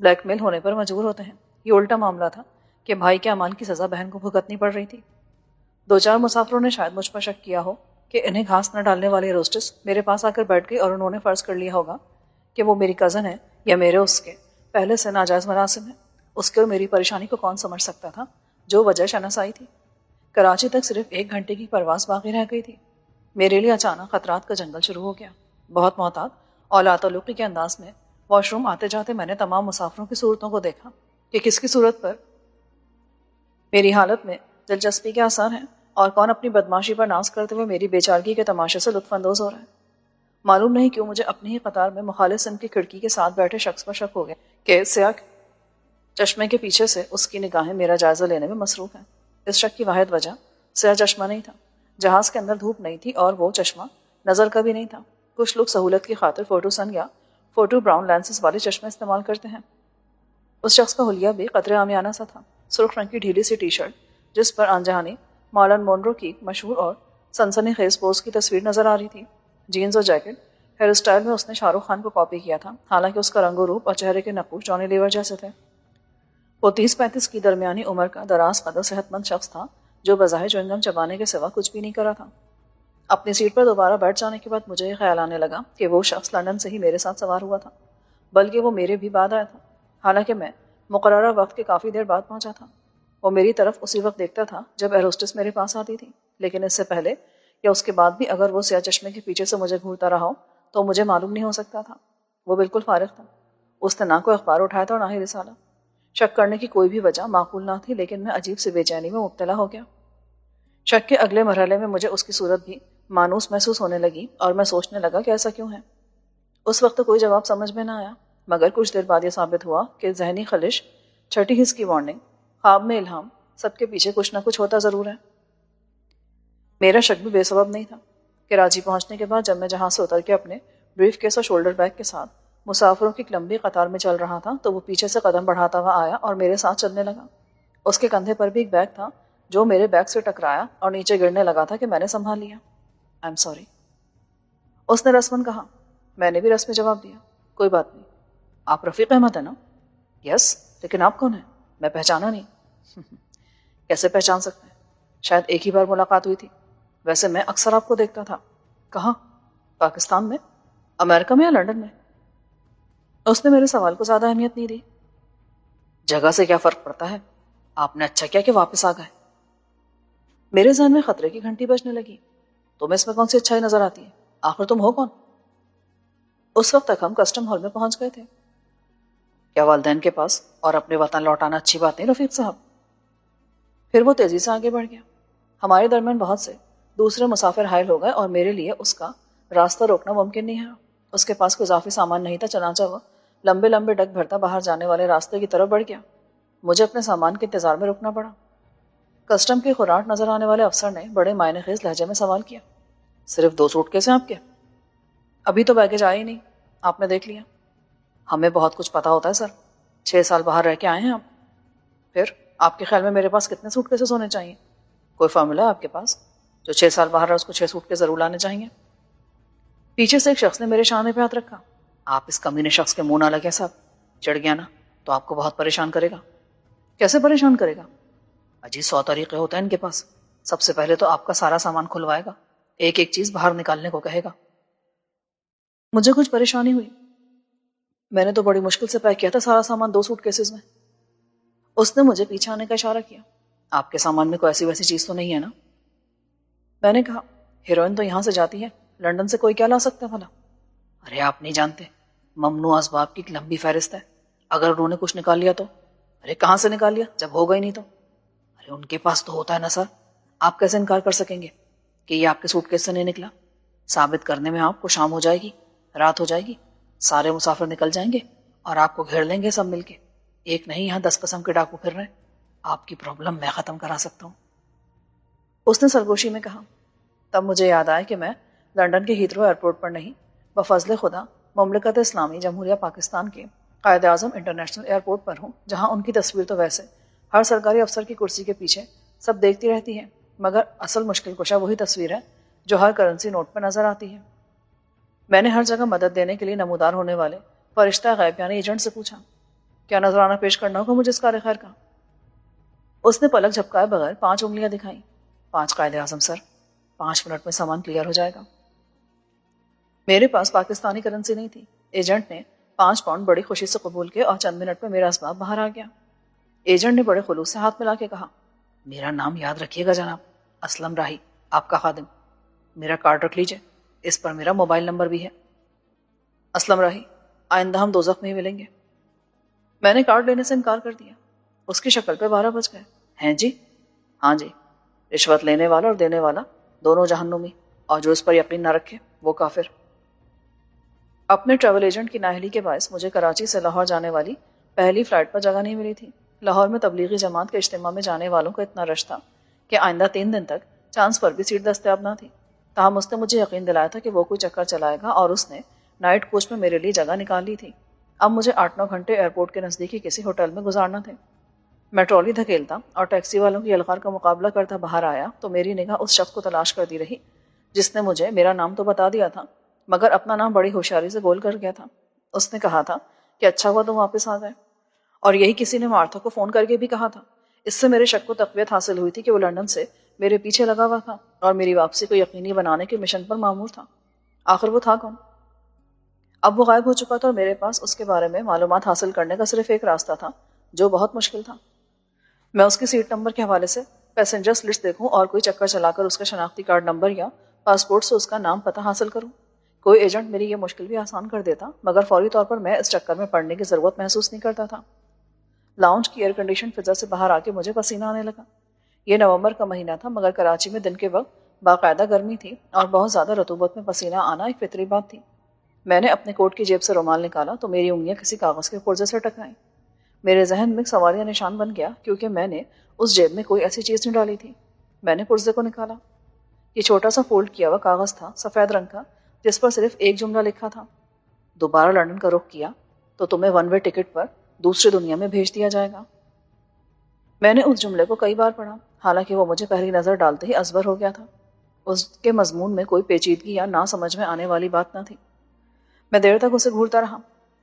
Black میل ہونے پر مجبور ہوتے ہیں۔ یہ الٹا معاملہ تھا کہ بھائی کے اعمال کی سزا بہن کو بھگتنی پڑ رہی تھی۔ 2-4 مسافروں نے شاید مجھ پر شک کیا ہو کہ انہیں گھاس نہ ڈالنے والی روسٹس میرے پاس آ کر بیٹھ گئی اور انہوں نے فرض کر لیا ہوگا کہ وہ میری کزن ہے یا میرے اس کے پہلے سے ناجائز مراسم ہے۔ اس کے اور میری پریشانی کو کون سمجھ سکتا تھا جو وجہ شناسائی تھی۔ کراچی تک صرف 1 گھنٹے کی پرواز باقی رہ گئی تھی۔ میرے لیے اچانک خطرات کا جنگل شروع ہو گیا۔ بہت محتاط اور لاتعلقی کے انداز میں واش روم آتے جاتے میں نے تمام مسافروں کی صورتوں کو دیکھا کہ کس کی صورت پر میری حالت میں دلچسپی کے آثار ہیں اور کون اپنی بدماشی پر ناز کرتے ہوئے میری بے چارگی کے تماشے سے لطف اندوز ہو رہا ہے۔ معلوم نہیں کیوں مجھے اپنی ہی قطار میں مخالف سمت کی کھڑکی کے ساتھ بیٹھے شخص پر شک ہو گیا کہ سیاہ چشمے کے پیچھے سے اس کی نگاہیں میرا جائزہ لینے میں مصروف ہیں۔ اس شک کی واحد وجہ سیاہ چشمہ نہیں تھا۔ جہاز کے اندر دھوپ نہیں تھی اور وہ چشمہ نظر کا بھی نہیں تھا۔ کچھ لوگ سہولت کی خاطر فوٹو سن یا فوٹو براؤن لینسز والے چشمے استعمال کرتے ہیں۔ اس شخص کا حلیہ بھی قدرے عامیانہ سا تھا۔ سرخ رنگ کی ڈھیلی سی ٹی شرٹ جس پر انجہانی مارلن مونرو کی مشہور اور سنسنی خیز پوز کی تصویر نظر آ رہی تھی۔ جینز اور جیکٹ ہیئر اسٹائل میں اس نے شاہ رخ خان کو کاپی کیا تھا، حالانکہ اس کا رنگ و روپ اور چہرے کے نقوش جانی لیور جیسے تھے۔ وہ 30-35 کی درمیانی عمر کا دراز قد صحت مند شخص تھا جو بظاہر چوئنگم چبانے کے سوا کچھ بھی نہیں کرا تھا۔ اپنی سیٹ پر دوبارہ بیٹھ جانے کے بعد مجھے یہ خیال آنے لگا کہ وہ شخص لندن سے ہی میرے ساتھ سوار ہوا تھا، بلکہ وہ میرے بھی بعد آیا تھا، حالانکہ میں مقررہ وقت کے کافی دیر بعد پہنچا تھا۔ وہ میری طرف اسی وقت دیکھتا تھا جب ایئر ہوسٹس میرے پاس آتی تھی، لیکن اس سے پہلے یا اس کے بعد بھی اگر وہ سیاہ چشمے کے پیچھے سے مجھے گھورتا رہا ہو تو مجھے معلوم نہیں ہو سکتا تھا۔ وہ بالکل فارغ تھا۔ اس نے نہ کوئی اخبار اٹھایا تھا اور نہ ہی رسالہ۔ شک کرنے کی کوئی بھی وجہ معقول نہ تھی، لیکن میں عجیب سی بے چینی میں مبتلا ہو گیا۔ شک کے اگلے مرحلے میں مجھے اس کی صورت بھی مانوس محسوس ہونے لگی اور میں سوچنے لگا کہ ایسا کیوں ہے۔ اس وقت کوئی جواب سمجھ میں نہ آیا، مگر کچھ دیر بعد یہ ثابت ہوا کہ ذہنی خلش، چھٹی حس کی وارننگ، خواب میں الہام، سب کے پیچھے کچھ نہ کچھ ہوتا ضرور ہے۔ میرا شک بھی بے سبب نہیں تھا۔ کراچی پہنچنے کے بعد جب میں جہاز سے اتر کے اپنے بریف کیس اور شولڈر بیگ کے ساتھ مسافروں کی ایک لمبی قطار میں چل رہا تھا تو وہ پیچھے سے قدم بڑھاتا ہوا آیا اور میرے ساتھ چلنے لگا۔ اس کے کندھے پر بھی ایک بیگ تھا جو میرے بیگ سے ٹکرایا اور نیچے گرنے لگا تھا کہ میں نے سنبھال لیا۔ آئی ایم سوری، اس نے رسمن کہا۔ میں نے بھی رسمی جواب دیا، کوئی بات نہیں۔ آپ رفیق احمد ہیں نا؟ یس، لیکن آپ کون ہیں؟ میں پہچانا نہیں۔ کیسے پہچان سکتے ہیں؟ شاید ایک ہی بار ملاقات ہوئی تھی۔ ویسے میں اکثر آپ کو دیکھتا تھا۔ کہاں؟ پاکستان میں؟ امریکہ میں یا لندن میں؟ اس نے میرے سوال کو زیادہ اہمیت نہیں دی۔ جگہ سے کیا فرق پڑتا ہے؟ آپ نے اچھا کیا کہ واپس آ گئے۔ میرے ذہن میں خطرے کی گھنٹی بجنے لگی۔ تمہیں اس میں کون سی اچھائی نظر آتی ہے؟ آخر تم ہو کون؟ اس وقت تک ہم کسٹم ہال میں پہنچ گئے تھے۔ کیا والدین کے پاس اور اپنے وطن لوٹانا اچھی بات نہیں رفیق صاحب؟ پھر وہ تیزی سے آگے بڑھ گیا۔ ہمارے درمیان بہت سے دوسرے مسافر حائل ہو گئے اور میرے لیے اس کا راستہ روکنا ممکن نہیں ہے۔ اس کے پاس کوئی اضافی سامان نہیں تھا، چنانچہ وہ لمبے لمبے ڈگ بھرتا باہر جانے والے راستے کی طرف بڑھ گیا۔ مجھے اپنے سامان کے انتظار میں رکنا پڑا۔ کسٹم کے خوراٹ نظر آنے والے افسر نے بڑے معنی خیز لہجے میں سوال کیا، صرف 2 سوٹ کیسے آپ کے؟ ابھی تو بیگیج آیا ہی نہیں، آپ نے دیکھ لیا؟ ہمیں بہت کچھ پتا ہوتا ہے سر، 6 سال باہر رہ کے آئے ہیں آپ۔ پھر آپ کے خیال میں میرے پاس کتنے سوٹ کیسے ہونے چاہیے؟ کوئی فارمولا ہے آپ کے پاس؟ جو 6 سال باہر ہے اس کو 6 سوٹ کے ضرور لانے چاہیے۔ پیچھے سے ایک شخص نے میرے شانے پہ ہاتھ رکھا۔ آپ اس کمینے شخص کے منہ نہ لگے صاحب، چڑھ گیا نا تو آپ کو بہت پریشان کرے گا۔ کیسے پریشان کرے گا؟ اجی 100 طریقے ہوتے ہیں ان کے پاس۔ سب سے پہلے تو آپ کا سارا سامان کھلوائے گا، ایک ایک چیز باہر نکالنے کو کہے گا۔ مجھے کچھ پریشانی ہوئی۔ میں نے تو بڑی مشکل سے پیک کیا تھا سارا سامان 2 سوٹ کیسز میں۔ اس نے مجھے پیچھے آنے کا اشارہ کیا۔ آپ کے سامان میں کوئی ایسی ویسی چیز تو نہیں ہے نا؟ میں نے کہا، ہیروئن تو یہاں سے جاتی ہے، لندن سے کوئی کیا لا سکتا ہے بھلا؟ ارے آپ نہیں جانتے، ممنوع اسباب کی ایک لمبی فہرست ہے، اگر انہوں نے کچھ نکال لیا تو؟ ارے کہاں سے نکال لیا جب ہوگا ہی نہیں تو؟ ارے ان کے پاس تو ہوتا ہے نا سر، آپ کیسے انکار کر سکیں گے کہ یہ آپ کے سوٹ کیس سے نہیں نکلا؟ ثابت کرنے میں آپ کو شام ہو جائے گی، رات ہو جائے گی، سارے مسافر نکل جائیں گے اور آپ کو گھیر لیں گے سب مل کے۔ ایک نہیں، یہاں 10 قسم کے ڈاکو پھر رہے ہیں، آپ کی پرابلم میں ختم کرا سکتا ہوں۔ اس نے سرگوشی میں کہا۔ تب مجھے یاد آیا کہ میں لندن کے ہیتھرو ایئرپورٹ پر نہیں، بفضل خدا مملکت اسلامی جمہوریہ پاکستان کے قائد اعظم انٹرنیشنل ایئرپورٹ پر ہوں، جہاں ان کی تصویر تو ویسے ہر سرکاری افسر کی کرسی کے پیچھے سب دیکھتی رہتی ہے، مگر اصل مشکل کشا وہی تصویر ہے جو ہر کرنسی نوٹ پر نظر آتی ہے۔ میں نے ہر جگہ مدد دینے کے لیے نمودار ہونے والے فرشتہ غیب یعنی ایجنٹ سے پوچھا، کیا نذرانہ پیش کرنا ہوگا مجھے اس کار خیر کا؟ اس نے پلک جھپکائے بغیر 5 انگلیاں دکھائیں. 5 قائد اعظم سر، 5 منٹ میں سامان کلیئر ہو جائے گا. میرے پاس پاکستانی کرنسی نہیں تھی. ایجنٹ نے 5 پاؤنڈ بڑی خوشی سے قبول کیے اور چند منٹ میں میرا اسباب باہر آ گیا. ایجنٹ نے بڑے خلوص سے ہاتھ ملا کے کہا، میرا نام یاد رکھیے گا جناب، اسلم راہی، آپ کا خادم. میرا کارڈ رکھ لیجئے، اس پر میرا موبائل نمبر بھی ہے. اسلم راہی، آئندہ ہم دوزخ میں ہی ملیں گے. میں نے کارڈ لینے سے انکار کر دیا. اس کی شکل پہ 12 بج گئے. ہیں جی؟ ہاں جی. رشوت لینے والا اور دینے والا دونوں جہنمی، اور جو اس پر یقین نہ رکھے وہ کافر. اپنے ٹریول ایجنٹ کی نااہلی کے باعث مجھے کراچی سے لاہور جانے والی پہلی فلائٹ پر جگہ نہیں ملی تھی. لاہور میں تبلیغی جماعت کے اجتماع میں جانے والوں کا اتنا رش تھا کہ آئندہ 3 دن تک چانس پر بھی سیٹ دستیاب نہ تھی. تاہم اس نے مجھے یقین دلایا تھا کہ وہ کوئی چکر چلائے گا اور اس نے نائٹ کوچ میں میرے لیے جگہ نکال لی تھی. اب مجھے 8-9 گھنٹے ایئرپورٹ کے نزدیکی کسی ہوٹل میں گزارنا تھے. میں ٹرالی دھکیلتا اور ٹیکسی والوں کی یلغار کا مقابلہ کرتا باہر آیا تو میری نگاہ اس شخص کو تلاش کرتی رہی جس نے مجھے میرا نام تو بتا دیا تھا مگر اپنا نام بڑی ہوشیاری سے گول کر گیا تھا. اس نے کہا تھا کہ اچھا ہوا تم واپس آ گئے، اور یہی کسی نے مارتھا کو فون کر کے بھی کہا تھا. اس سے میرے شک کو تقویت حاصل ہوئی تھی کہ وہ لندن سے میرے پیچھے لگا ہوا تھا اور میری واپسی کو یقینی بنانے کے مشن پر مامور تھا. آخر وہ تھا کون؟ اب وہ غائب ہو چکا تھا اور میرے پاس اس کے بارے میں معلومات حاصل کرنے کا صرف ایک راستہ تھا جو بہت مشکل تھا. میں اس کی سیٹ نمبر کے حوالے سے پیسنجرز لسٹ دیکھوں اور کوئی چکر چلا کر اس کا شناختی کارڈ نمبر یا پاسپورٹ سے اس کا نام پتہ حاصل کروں. کوئی ایجنٹ میری یہ مشکل بھی آسان کر دیتا مگر فوری طور پر میں اس چکر میں پڑنے کی ضرورت محسوس نہیں کرتا تھا. لاؤنج کی ایئر کنڈیشن فضا سے باہر آ کے مجھے پسینہ آنے لگا. یہ نومبر کا مہینہ تھا مگر کراچی میں دن کے وقت باقاعدہ گرمی تھی اور بہت زیادہ رطوبت میں پسینہ آنا ایک فطری بات تھی. میں نے اپنے کوٹ کی جیب سے رومال نکالا تو میری انگلیاں کسی کاغذ کے پرزے سے ٹکرائیں. میرے ذہن میں سوالیہ نشان بن گیا کیونکہ میں نے اس جیب میں کوئی ایسی چیز نہیں ڈالی تھی. میں نے پرزے کو نکالا. یہ چھوٹا سا فولڈ کیا ہوا کاغذ تھا، سفید رنگ کا، جس پر صرف ایک جملہ لکھا تھا، دوبارہ لندن کا رخ کیا تو تمہیں 1 وے ٹکٹ پر دوسری دنیا میں بھیج دیا جائے گا. میں نے اس جملے کو کئی بار پڑھا، حالانکہ وہ مجھے پہلی نظر ڈالتے ہی ازبر ہو گیا تھا. اس کے مضمون میں کوئی پیچیدگی یا نہ سمجھ میں آنے والی بات نہ تھی. میں دیر تک اسے گھورتا رہا.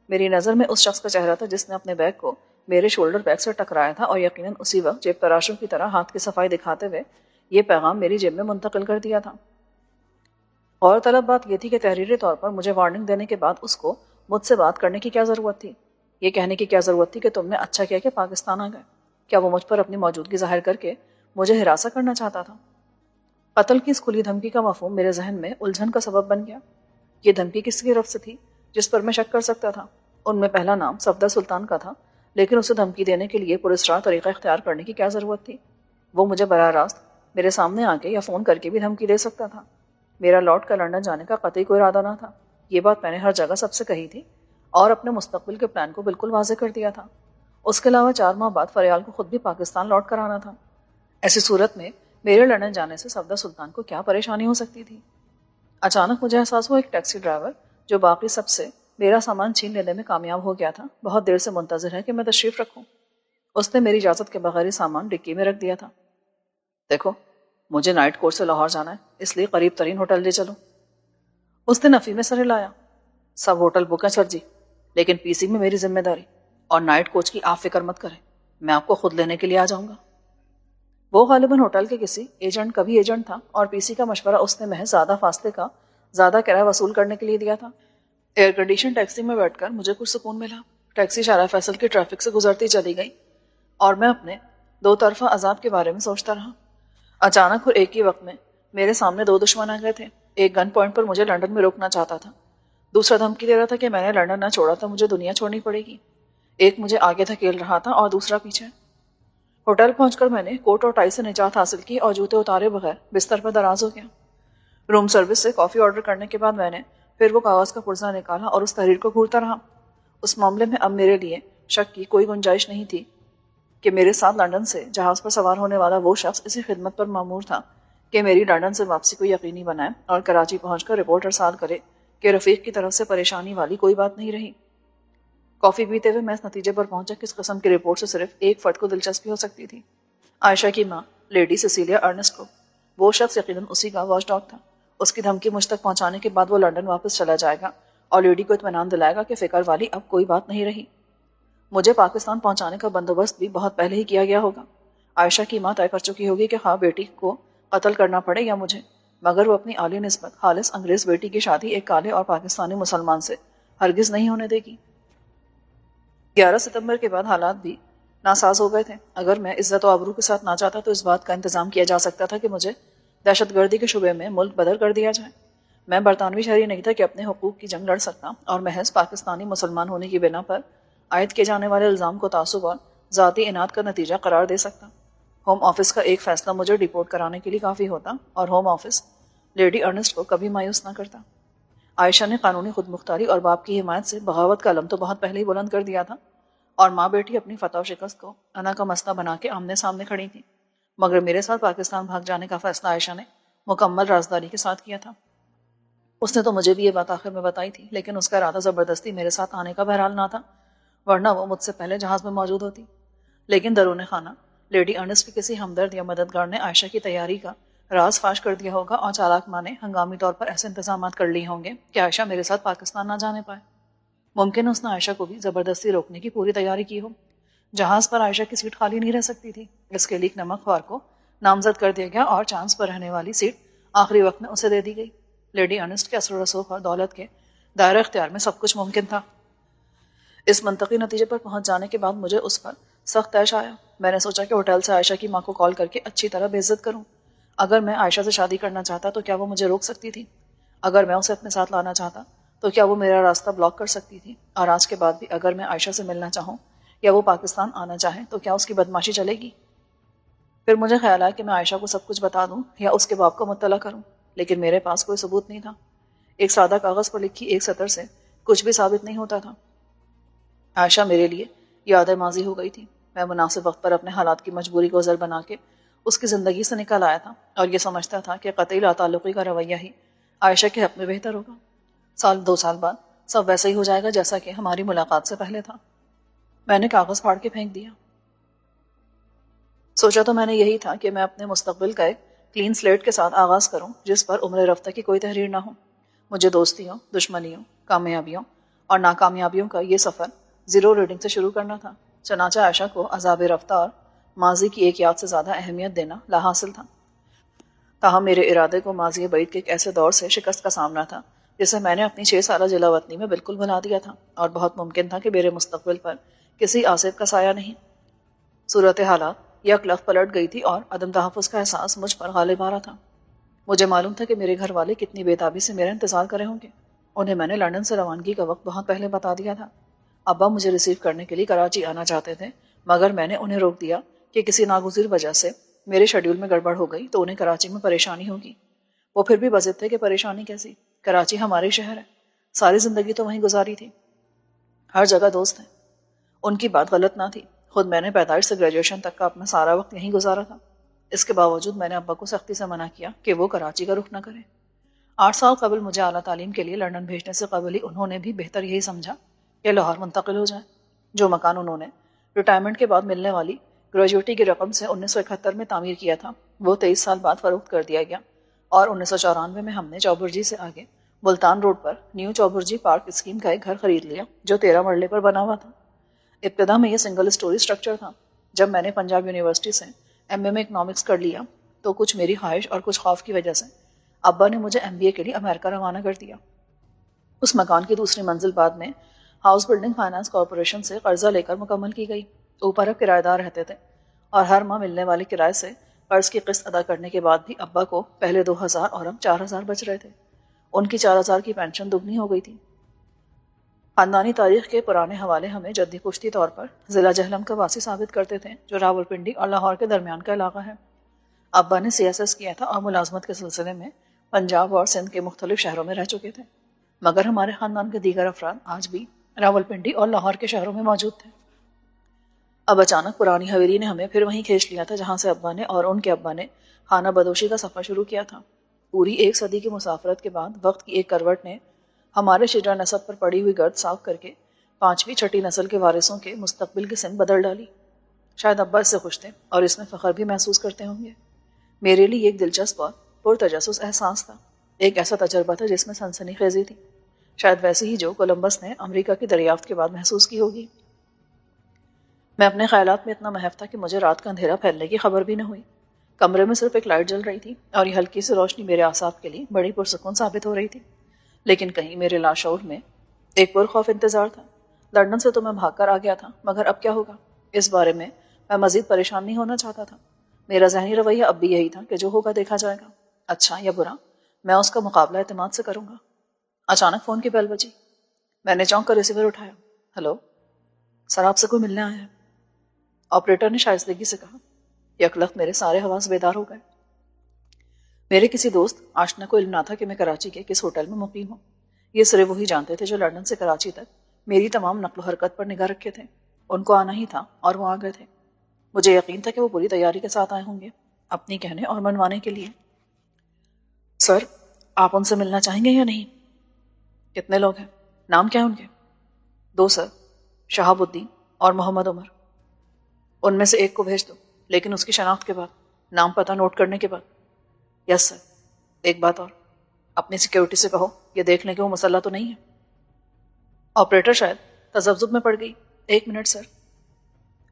میری نظر میں اس شخص کا چہرہ تھا جس نے اپنے بیگ کو میرے شولڈر بیگ سے ٹکرایا تھا اور یقیناً اسی وقت جیب تراشوں کی طرح ہاتھ کی صفائی دکھاتے ہوئے یہ پیغام میری جیب میں منتقل کر دیا تھا. غور طلب بات یہ تھی کہ تحریری طور پر مجھے وارننگ دینے کے بعد اس کو مجھ سے بات کرنے کی کیا ضرورت تھی؟ یہ کہنے کی کیا ضرورت تھی کہ تم نے اچھا کیا کہ پاکستان آ گئے؟ کیا وہ مجھ پر اپنی موجودگی ظاہر کر کے مجھے ہراساں کرنا چاہتا تھا؟ قتل کی اس کھلی دھمکی کا مفہوم میرے ذہن میں الجھن کا سبب بن گیا. یہ دھمکی کس کی طرف سے تھی جس پر میں شک کر سکتا تھا؟ ان میں پہلا نام صفدر سلطان کا تھا، لیکن اسے دھمکی دینے کے لیے پراسرار طریقہ اختیار کرنے کی کیا ضرورت تھی؟ وہ مجھے براہ راست میرے سامنے آ کے یا فون کر کے بھی دھمکی دے سکتا تھا. میرا لوٹ کر لندن جانے کا قطعی کوئی ارادہ نہ تھا. یہ بات میں نے ہر جگہ سب سے کہی تھی اور اپنے مستقبل کے پلان کو بالکل واضح کر دیا تھا. اس کے علاوہ 4 ماہ بعد فریال کو خود بھی پاکستان لوٹ کر آنا تھا. ایسی صورت میں میرے لندن جانے سے صفدر سلطان کو کیا پریشانی ہو سکتی تھی؟ اچانک مجھے احساس ہوا ایک ٹیکسی ڈرائیور جو باقی سب سے میرا سامان چھین لینے میں کامیاب ہو گیا تھا بہت دیر سے منتظر ہے کہ میں تشریف رکھوں. اس نے میری اجازت کے بغیر ہی سامان ڈکی میں رکھ دیا تھا. دیکھو، مجھے نائٹ کوچ سے لاہور جانا ہے، اس لیے قریب ترین ہوٹل لے چلو. اس نے نفی میں سر ہلایا. سب ہوٹل بک ہیں سر جی، لیکن پی سی میں میری ذمہ داری، اور نائٹ کوچ کی آپ فکر مت کریں، میں آپ کو خود لینے کے لیے آ جاؤں گا. وہ غالباً ہوٹل کے کسی ایجنٹ کا بھی ایجنٹ تھا اور پی سی کا مشورہ اس نے محض زیادہ فاصلے کا زیادہ کرایہ وصول کرنے کے لیے دیا تھا. ایئر کنڈیشن ٹیکسی میں بیٹھ کر مجھے کچھ سکون ملا. ٹیکسی شارع فیصل کی ٹریفک سے گزرتی چلی گئی اور میں اپنے 2 طرفہ عذاب کے بارے میں سوچتا رہا. اچانک اور ایک ہی وقت میں میرے سامنے 2 دشمن آ گئے تھے. ایک گن پوائنٹ پر مجھے لندن میں روکنا چاہتا تھا، دوسرا دھمکی دے رہا تھا کہ میں نے لندن نہ چھوڑا تو مجھے دنیا چھوڑنی پڑے گی. ایک مجھے آگے دھکیل رہا تھا اور دوسرا پیچھے. ہوٹل پہنچ کر میں نے کوٹ اور ٹائی سے نجات حاصل کی اور جوتے اتارے بغیر بستر پر دراز ہو گیا. روم سروس سے کافی آرڈر کرنے کے بعد میں نے پھر وہ کاغذ کا پرزہ نکالا اور اس تحریر کو گھورتا رہا. اس معاملے میں اب میرے لیے شک کی کوئی گنجائش نہیں تھی کہ میرے ساتھ لندن سے جہاز پر سوار ہونے والا وہ شخص اسی خدمت پر مامور تھا کہ میری لندن سے واپسی کو یقینی بنائے اور کراچی پہنچ کر رپورٹ ارسال کرے کہ رفیق کی طرف سے پریشانی والی کوئی بات نہیں رہی. کافی پیتے ہوئے میں اس نتیجے پر پہنچا کہ اس قسم کی رپورٹ سے صرف ایک فرد کو دلچسپی ہو سکتی تھی، عائشہ کی ماں لیڈی سیسیلیا ارنسٹ کو. وہ شخص یقیناً اسی کا واچ ڈاگ تھا. اس کی دھمکی مجھ تک پہنچانے کے بعد وہ لندن واپس چلا جائے گا اور لیڈی کو اطمینان دلائے گا کہ فکر والی اب کوئی بات نہیں رہی. مجھے پاکستان پہنچانے کا بندوبست بھی بہت پہلے ہی کیا گیا ہوگا۔ عائشہ کی ماں طے کر چکی ہوگی کہ خواہ بیٹی کو قتل کرنا پڑے یا مجھے، مگر وہ اپنی عالی نسبت خالص انگریز بیٹی کی شادی ایک کالے اور پاکستانی مسلمان سے ہرگز نہیں ہونے دے گی۔ 11 ستمبر کے بعد حالات بھی ناساز ہو گئے تھے۔ اگر میں عزت و آبرو کے ساتھ نہ چاہتا تو اس بات کا انتظام کیا جا سکتا تھا کہ مجھے دہشت گردی کے شعبے میں ملک بدر کر دیا جائے۔ میں برطانوی شہری نہیں تھا کہ اپنے حقوق کی جنگ لڑ سکتا اور محض پاکستانی مسلمان ہونے کی بنا پر عائد کیے جانے والے الزام کو تعصب اور ذاتی اناد کا نتیجہ قرار دے سکتا۔ ہوم آفس کا ایک فیصلہ مجھے ڈیپورٹ کرانے کے لیے کافی ہوتا اور ہوم آفس لیڈی ارنسٹ کو کبھی مایوس نہ کرتا۔ عائشہ نے قانونی خود مختاری اور باپ کی حمایت سے بغاوت کا علم تو بہت پہلے ہی بلند کر دیا تھا، اور ماں بیٹی اپنی فتح و شکست کو انا کا مسئلہ بنا کے آمنے سامنے کھڑی تھی، مگر میرے ساتھ پاکستان بھاگ جانے کا فیصلہ عائشہ نے مکمل رازداری کے ساتھ کیا تھا۔ اس نے تو مجھے بھی یہ بات آخر میں بتائی تھی، لیکن اس کا ارادہ زبردستی میرے ساتھ آنے کا بہرحال نہ تھا، ورنہ وہ مجھ سے پہلے جہاز میں موجود ہوتی۔ لیکن درون خانہ لیڈی ارنسٹ کی کسی ہمدرد یا مددگار نے عائشہ کی تیاری کا راز فاش کر دیا ہوگا، اور چالاک ماں نے ہنگامی طور پر ایسے انتظامات کر لیے ہوں گے کہ عائشہ میرے ساتھ پاکستان نہ جانے پائے۔ ممکن اس نے عائشہ کو بھی زبردستی روکنے کی پوری تیاری کی ہو۔ جہاز پر عائشہ کی سیٹ خالی نہیں رہ سکتی تھی، اس کے لیے ایک نمک خوار کو نامزد کر دیا گیا اور چانس پر رہنے والی سیٹ آخری وقت میں اسے دے دی گئی۔ لیڈی ارنسٹ کے اثر و رسوخ اور دولت کے دائرہ اختیار میں سب کچھ ممکن تھا۔ اس منطقی نتیجے پر پہنچ جانے کے بعد مجھے اس پر سخت طیش آیا۔ میں نے سوچا کہ ہوٹل سے عائشہ کی ماں کو کال کر کے اچھی طرح بے عزت کروں۔ اگر میں عائشہ سے شادی کرنا چاہتا تو کیا وہ مجھے روک سکتی تھی؟ اگر میں اسے اپنے ساتھ لانا چاہتا تو کیا وہ میرا راستہ بلاک کر سکتی تھی؟ اور آج کے بعد بھی اگر میں عائشہ سے ملنا چاہوں یا وہ پاکستان آنا چاہے تو کیا اس کی بدماشی چلے گی؟ پھر مجھے خیال آیا کہ میں عائشہ کو سب کچھ بتا دوں یا اس کے باپ کو مطلع کروں، لیکن میرے پاس کوئی ثبوت نہیں تھا۔ ایک سادہ کاغذ پر لکھی ایک سطر سے کچھ بھی ثابت نہیں ہوتا تھا۔ عائشہ میرے لیے یاد ماضی ہو گئی تھی۔ میں مناسب وقت پر اپنے حالات کی مجبوری کو زر بنا کے اس کی زندگی سے نکل آیا تھا اور یہ سمجھتا تھا کہ قطعی لا تعلقی کا رویہ ہی عائشہ کے حق میں بہتر ہوگا۔ 2 سال بعد سب ویسا ہی ہو جائے گا جیسا کہ ہماری ملاقات سے پہلے تھا۔ میں نے کاغذ پھاڑ کے پھینک دیا۔ سوچا تو میں نے یہی تھا کہ میں اپنے مستقبل کا ایک کلین سلیٹ کے ساتھ آغاز کروں جس پر عمر رفتہ کی کوئی تحریر نہ ہو۔ مجھے دوستیوں، دشمنیوں، کامیابیوں اور ناکامیابیوں کا یہ سفر زیرو ریڈنگ سے شروع کرنا تھا۔ چنانچہ عائشہ کو عذاب رفتہ اور ماضی کی ایک یاد سے زیادہ اہمیت دینا لاحاصل تھا۔ تاہم میرے ارادے کو ماضی بعید کے ایک ایسے دور سے شکست کا سامنا تھا جسے میں نے اپنی 6 سالہ جلا وطنی میں بالکل بھلا دیا تھا، اور بہت ممکن تھا کہ میرے مستقبل پر کسی آصف کا سایہ نہیں۔ صورت حالات یک لخت پلٹ گئی تھی اور عدم تحفظ کا احساس مجھ پر غالب آ رہا تھا۔ مجھے معلوم تھا کہ میرے گھر والے کتنی بے تابی سے میرا انتظار کرے ہوں گے۔ انہیں میں نے لندن سے روانگی کا وقت بہت پہلے بتا دیا تھا۔ ابا مجھے ریسیو کرنے کے لیے کراچی آنا چاہتے تھے، مگر میں نے انہیں روک دیا کہ کسی ناگزیر وجہ سے میرے شیڈول میں گڑبڑ ہو گئی تو انہیں کراچی میں پریشانی ہوگی۔ وہ پھر بھی بضد تھے کہ پریشانی کیسی، کراچی ہمارے شہر ہے، ساری زندگی تو وہیں گزاری تھی، ہر جگہ دوست ہیں۔ ان کی بات غلط نہ تھی، خود میں نے پیدائش سے گریجویشن تک کا اپنا سارا وقت یہیں گزارا تھا۔ اس کے باوجود میں نے ابا کو سختی سے منع کیا کہ وہ کراچی کا رخ نہ کریں۔ 8 سال قبل مجھے اعلیٰ تعلیم کے لیے لندن بھیجنے سے قبل ہی انہوں نے بھی بہتر یہی سمجھا کہ لاہور منتقل ہو جائیں۔ جو مکان انہوں نے ریٹائرمنٹ کے بعد ملنے والی گریجویٹی کی رقم سے 1971 میں تعمیر کیا تھا، وہ 23 سال بعد فروخت کر دیا گیا، اور 1994 میں ہم نے چوبرجی سے آگے ملتان روڈ پر نیو چوبرجی پارک اسکیم کا ایک گھر خرید لیا جو 13 مرلے پر بنا ہوا تھا۔ ابتدا میں یہ سنگل اسٹوری سٹرکچر تھا۔ جب میں نے پنجاب یونیورسٹی سے ایم اے میں اکنامکس کر لیا تو کچھ میری خواہش اور کچھ خوف کی وجہ سے ابا نے مجھے ایم بی اے کے لیے امریکہ روانہ کر دیا۔ اس مکان کی دوسری منزل بعد میں ہاؤس بلڈنگ فائنانس کارپوریشن سے قرضہ لے کر مکمل کی گئی۔ اوپر اب کرایہ دار رہتے تھے اور ہر ماہ ملنے والے کرائے سے قرض کی قسط ادا کرنے کے بعد بھی ابا کو پہلے 2000 اور اب 4000 بچ رہے تھے۔ ان کی 4000 کی پینشن دگنی ہو گئی تھی۔ خاندانی تاریخ کے پرانے حوالے ہمیں جدی پشتی طور پر ضلع جہلم کا واسی ثابت کرتے تھے، جو راولپنڈی اور لاہور کے درمیان کا علاقہ ہے۔ ابا نے سی ایس ایس کیا تھا اور ملازمت کے سلسلے میں پنجاب اور سندھ کے مختلف شہروں میں رہ چکے تھے، مگر ہمارے خاندان کے دیگر افراد آج بھی راولپنڈی اور لاہور کے شہروں میں موجود تھے۔ اب اچانک پرانی حویلی نے ہمیں پھر وہیں کھینچ لیا تھا جہاں سے ابا نے اور ان کے ابا نے خانہ بدوشی کا سفر شروع کیا تھا۔ پوری 1 صدی کی مسافرت کے بعد وقت کی ایک کروٹ نے ہمارے شجرہ نسب پر پڑی ہوئی گرد صاف کر کے 5ویں 6ٹھی نسل کے وارثوں کے مستقبل کی سمت بدل ڈالی۔ شاید ابا اس سے خوش تھے اور اس میں فخر بھی محسوس کرتے ہوں گے۔ میرے لیے ایک دلچسپ اور پرتجسس احساس تھا، ایک ایسا تجربہ تھا جس میں سنسنی خیزی تھی، شاید ویسی ہی جو کولمبس نے امریکہ کی دریافت کے بعد محسوس کی ہوگی۔ میں اپنے خیالات میں اتنا محو تھا کہ مجھے رات کا اندھیرا پھیلنے کی خبر بھی نہ ہوئی۔ کمرے میں صرف ایک لائٹ جل رہی تھی اور یہ ہلکی سی روشنی میرے اعصاب کے لیے بڑی پرسکون ثابت ہو رہی تھی، لیکن کہیں میرے لاشعور میں ایک پرخوف انتظار تھا۔ لندن سے تو میں بھاگ کر آ گیا تھا، مگر اب کیا ہوگا؟ اس بارے میں مزید پریشان نہیں ہونا چاہتا تھا۔ میرا ذہنی رویہ اب بھی یہی تھا کہ جو ہوگا دیکھا جائے گا، اچھا یا برا، میں اس کا مقابلہ اعتماد سے کروں گا۔ اچانک فون کی بیل بجی۔ میں نے چونک کر ریسیور اٹھایا۔ ہلو سر، آپ سے کوئی ملنے آیا ہے؟ آپریٹر نے شائستگی سے کہا۔ یک لخت میرے سارے حواس بیدار ہو گئے۔ میرے کسی دوست آشنا کو علم نہ تھا کہ میں کراچی کے کس ہوٹل میں مقیم ہوں۔ یہ صرف وہی جانتے تھے جو لندن سے کراچی تک میری تمام نقل و حرکت پر نگاہ رکھے تھے۔ ان کو آنا ہی تھا اور وہ آ گئے تھے۔ مجھے یقین تھا کہ وہ پوری تیاری کے ساتھ آئے ہوں گے اپنی کہنے اور منوانے کے لیے۔ سر، آپ ان سے ملنا چاہیں گے یا نہیں؟ کتنے لوگ ہیں؟ نام کیا ہے ان کے؟ 2 سر، شہاب الدین اور محمد عمر۔ ان میں سے ایک کو بھیج دو، لیکن اس کی شناخت کے بعد، نام پتہ نوٹ کرنے کے بعد۔ یس سر۔ ایک بات اور، اپنی سیکیورٹی سے کہو یہ دیکھ لیں کہ وہ مسلح تو نہیں ہے۔ آپریٹر شاید تذبذب میں پڑ گئی۔ 1 منٹ سر۔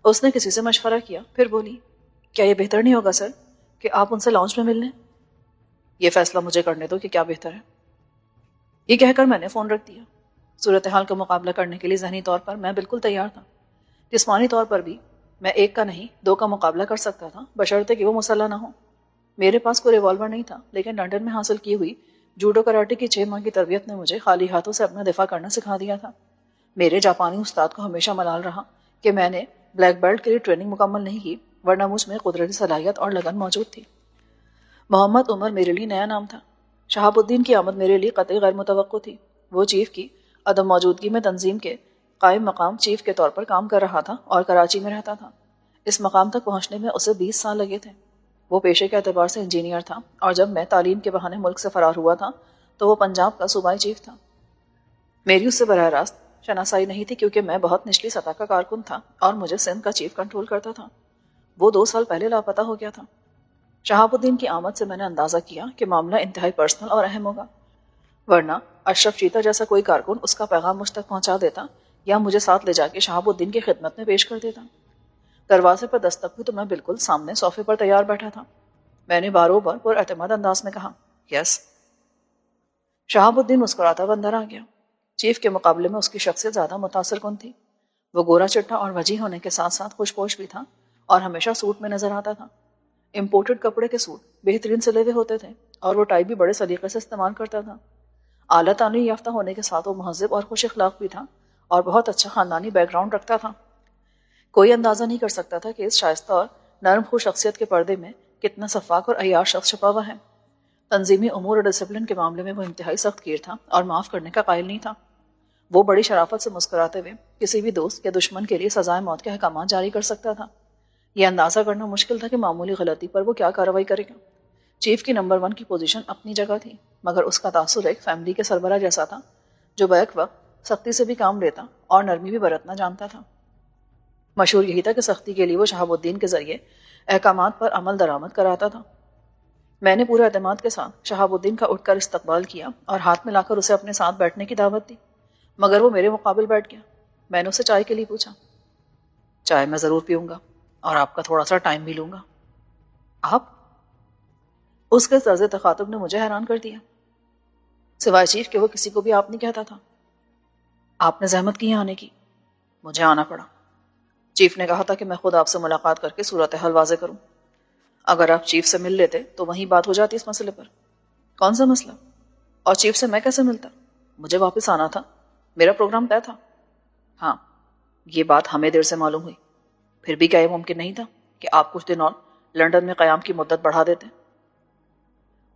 اس نے کسی سے مشورہ کیا، پھر بولی، کیا یہ بہتر نہیں ہوگا سر کہ آپ ان سے لاؤنج میں مل لیں؟ یہ فیصلہ مجھے کرنے دو کہ کیا بہتر ہے۔ یہ کہہ کر میں نے فون رکھ دیا۔ صورتحال کا مقابلہ کرنے کے لیے ذہنی طور پر میں بالکل تیار تھا۔ جسمانی طور پر بھی میں 1 کا نہیں 2 کا مقابلہ کر سکتا تھا، بشرطے کہ وہ مسلح نہ ہو۔ میرے پاس کوئی ریوالور نہیں تھا، لیکن لندن میں حاصل کی ہوئی جوڈو کراٹے کی 6 ماہ کی تربیت نے مجھے خالی ہاتھوں سے اپنا دفاع کرنا سکھا دیا تھا۔ میرے جاپانی استاد کو ہمیشہ ملال رہا کہ میں نے بلیک بیلٹ کے لیے ٹریننگ مکمل نہیں کی، ورنہ مجھ میں قدرتی صلاحیت اور لگن موجود تھی۔ محمد عمر میرے لیے نیا نام تھا۔ شہاب الدین کی آمد میرے لیے قطعی غیر متوقع تھی۔ وہ چیف کی عدم موجودگی میں تنظیم کے قائم مقام چیف کے طور پر کام کر رہا تھا اور کراچی میں رہتا تھا۔ اس مقام تک پہنچنے میں اسے 20 سال لگے تھے۔ وہ پیشے کے اعتبار سے انجینئر تھا، اور جب میں تعلیم کے بہانے ملک سے فرار ہوا تھا تو وہ پنجاب کا صوبائی چیف تھا۔ میری اس سے براہ راست شناسائی نہیں تھی، کیونکہ میں بہت نچلی سطح کا کارکن تھا اور مجھے سندھ کا چیف کنٹرول کرتا تھا۔ وہ 2 سال پہلے لاپتہ ہو گیا تھا۔ شہاب الدین کی آمد سے میں نے اندازہ کیا کہ معاملہ انتہائی پرسنل اور اہم ہوگا، ورنہ اشرف چیتا جیسا کوئی کارکن اس کا پیغام مجھ تک پہنچا دیتا یا مجھے ساتھ لے جا کے شہاب الدین کی خدمت میں پیش کر دیتا۔ دروازے پر دستک ہوئی تو میں بالکل سامنے صوفے پر تیار بیٹھا تھا۔ میں نے باروبار پر اعتماد انداز میں کہا، یس۔ شہاب الدین مسکراتا ہوا اندر آ گیا۔ چیف کے مقابلے میں اس کی شخصیت زیادہ متاثر کن تھی۔ وہ گورا چٹا اور وجیح ہونے کے ساتھ ساتھ خوش پوش بھی تھا اور ہمیشہ سوٹ میں نظر آتا تھا۔ امپورٹڈ کپڑے کے سوٹ بہترین سلے ہوئے ہوتے تھے اور وہ ٹائی بھی بڑے سلیقے سے استعمال کرتا تھا۔ اعلیٰ تعلیم یافتہ ہونے کے ساتھ وہ مہذب اور خوش اخلاق بھی تھا اور بہت اچھا خاندانی بیک گراؤنڈ رکھتا تھا۔ کوئی اندازہ نہیں کر سکتا تھا کہ اس شائستہ اور نرم خو شخصیت کے پردے میں کتنا شفاق اور عیار شخص چھپا ہوا ہے۔ تنظیمی امور اور ڈسپلن کے معاملے میں وہ انتہائی سخت گیر تھا اور معاف کرنے کا قائل نہیں تھا۔ وہ بڑی شرافت سے مسکراتے ہوئے کسی بھی دوست یا دشمن کے لیے سزائے موت کے احکامات جاری کر سکتا تھا۔ یہ اندازہ کرنا مشکل تھا کہ معمولی غلطی پر وہ کیا کارروائی کرے گا۔ چیف کی نمبر 1 کی پوزیشن اپنی جگہ تھی، مگر اس کا تاثر ایک فیملی کے سربراہ جیسا تھا جو بیک وقت سختی سے بھی کام لیتا اور نرمی بھی برتنا جانتا تھا۔ مشہور یہی تھا کہ سختی کے لیے وہ شہاب الدین کے ذریعے احکامات پر عمل درآمد کراتا تھا۔ میں نے پورے اعتماد کے ساتھ شہاب الدین کا اٹھ کر استقبال کیا اور ہاتھ میں لا کر اسے اپنے ساتھ بیٹھنے کی دعوت دی، مگر وہ میرے مقابل بیٹھ گیا۔ میں نے اسے چائے کے لیے پوچھا۔ چائے میں ضرور پیوں گا اور آپ کا تھوڑا سا ٹائم بھی لوں گا۔ آپ؟ اس کے طرز تخاطب نے مجھے حیران کر دیا۔ سوائے چیف کہ وہ کسی کو بھی آپ نہیں کہتا تھا۔ آپ نے زحمت کی ہے آنے کی۔ مجھے آنا پڑا۔ چیف نے کہا تھا کہ میں خود آپ سے ملاقات کر کے صورتحال واضح کروں۔ اگر آپ چیف سے مل لیتے تو وہیں بات ہو جاتی اس مسئلے پر۔ کون سا مسئلہ؟ اور چیف سے میں کیسے ملتا؟ مجھے واپس آنا تھا، میرا پروگرام طے تھا۔ ہاں، یہ بات ہمیں دیر سے معلوم ہوئی۔ پھر بھی کیا یہ ممکن نہیں تھا کہ آپ کچھ دن اور لندن میں قیام کی مدت بڑھا دیتے؟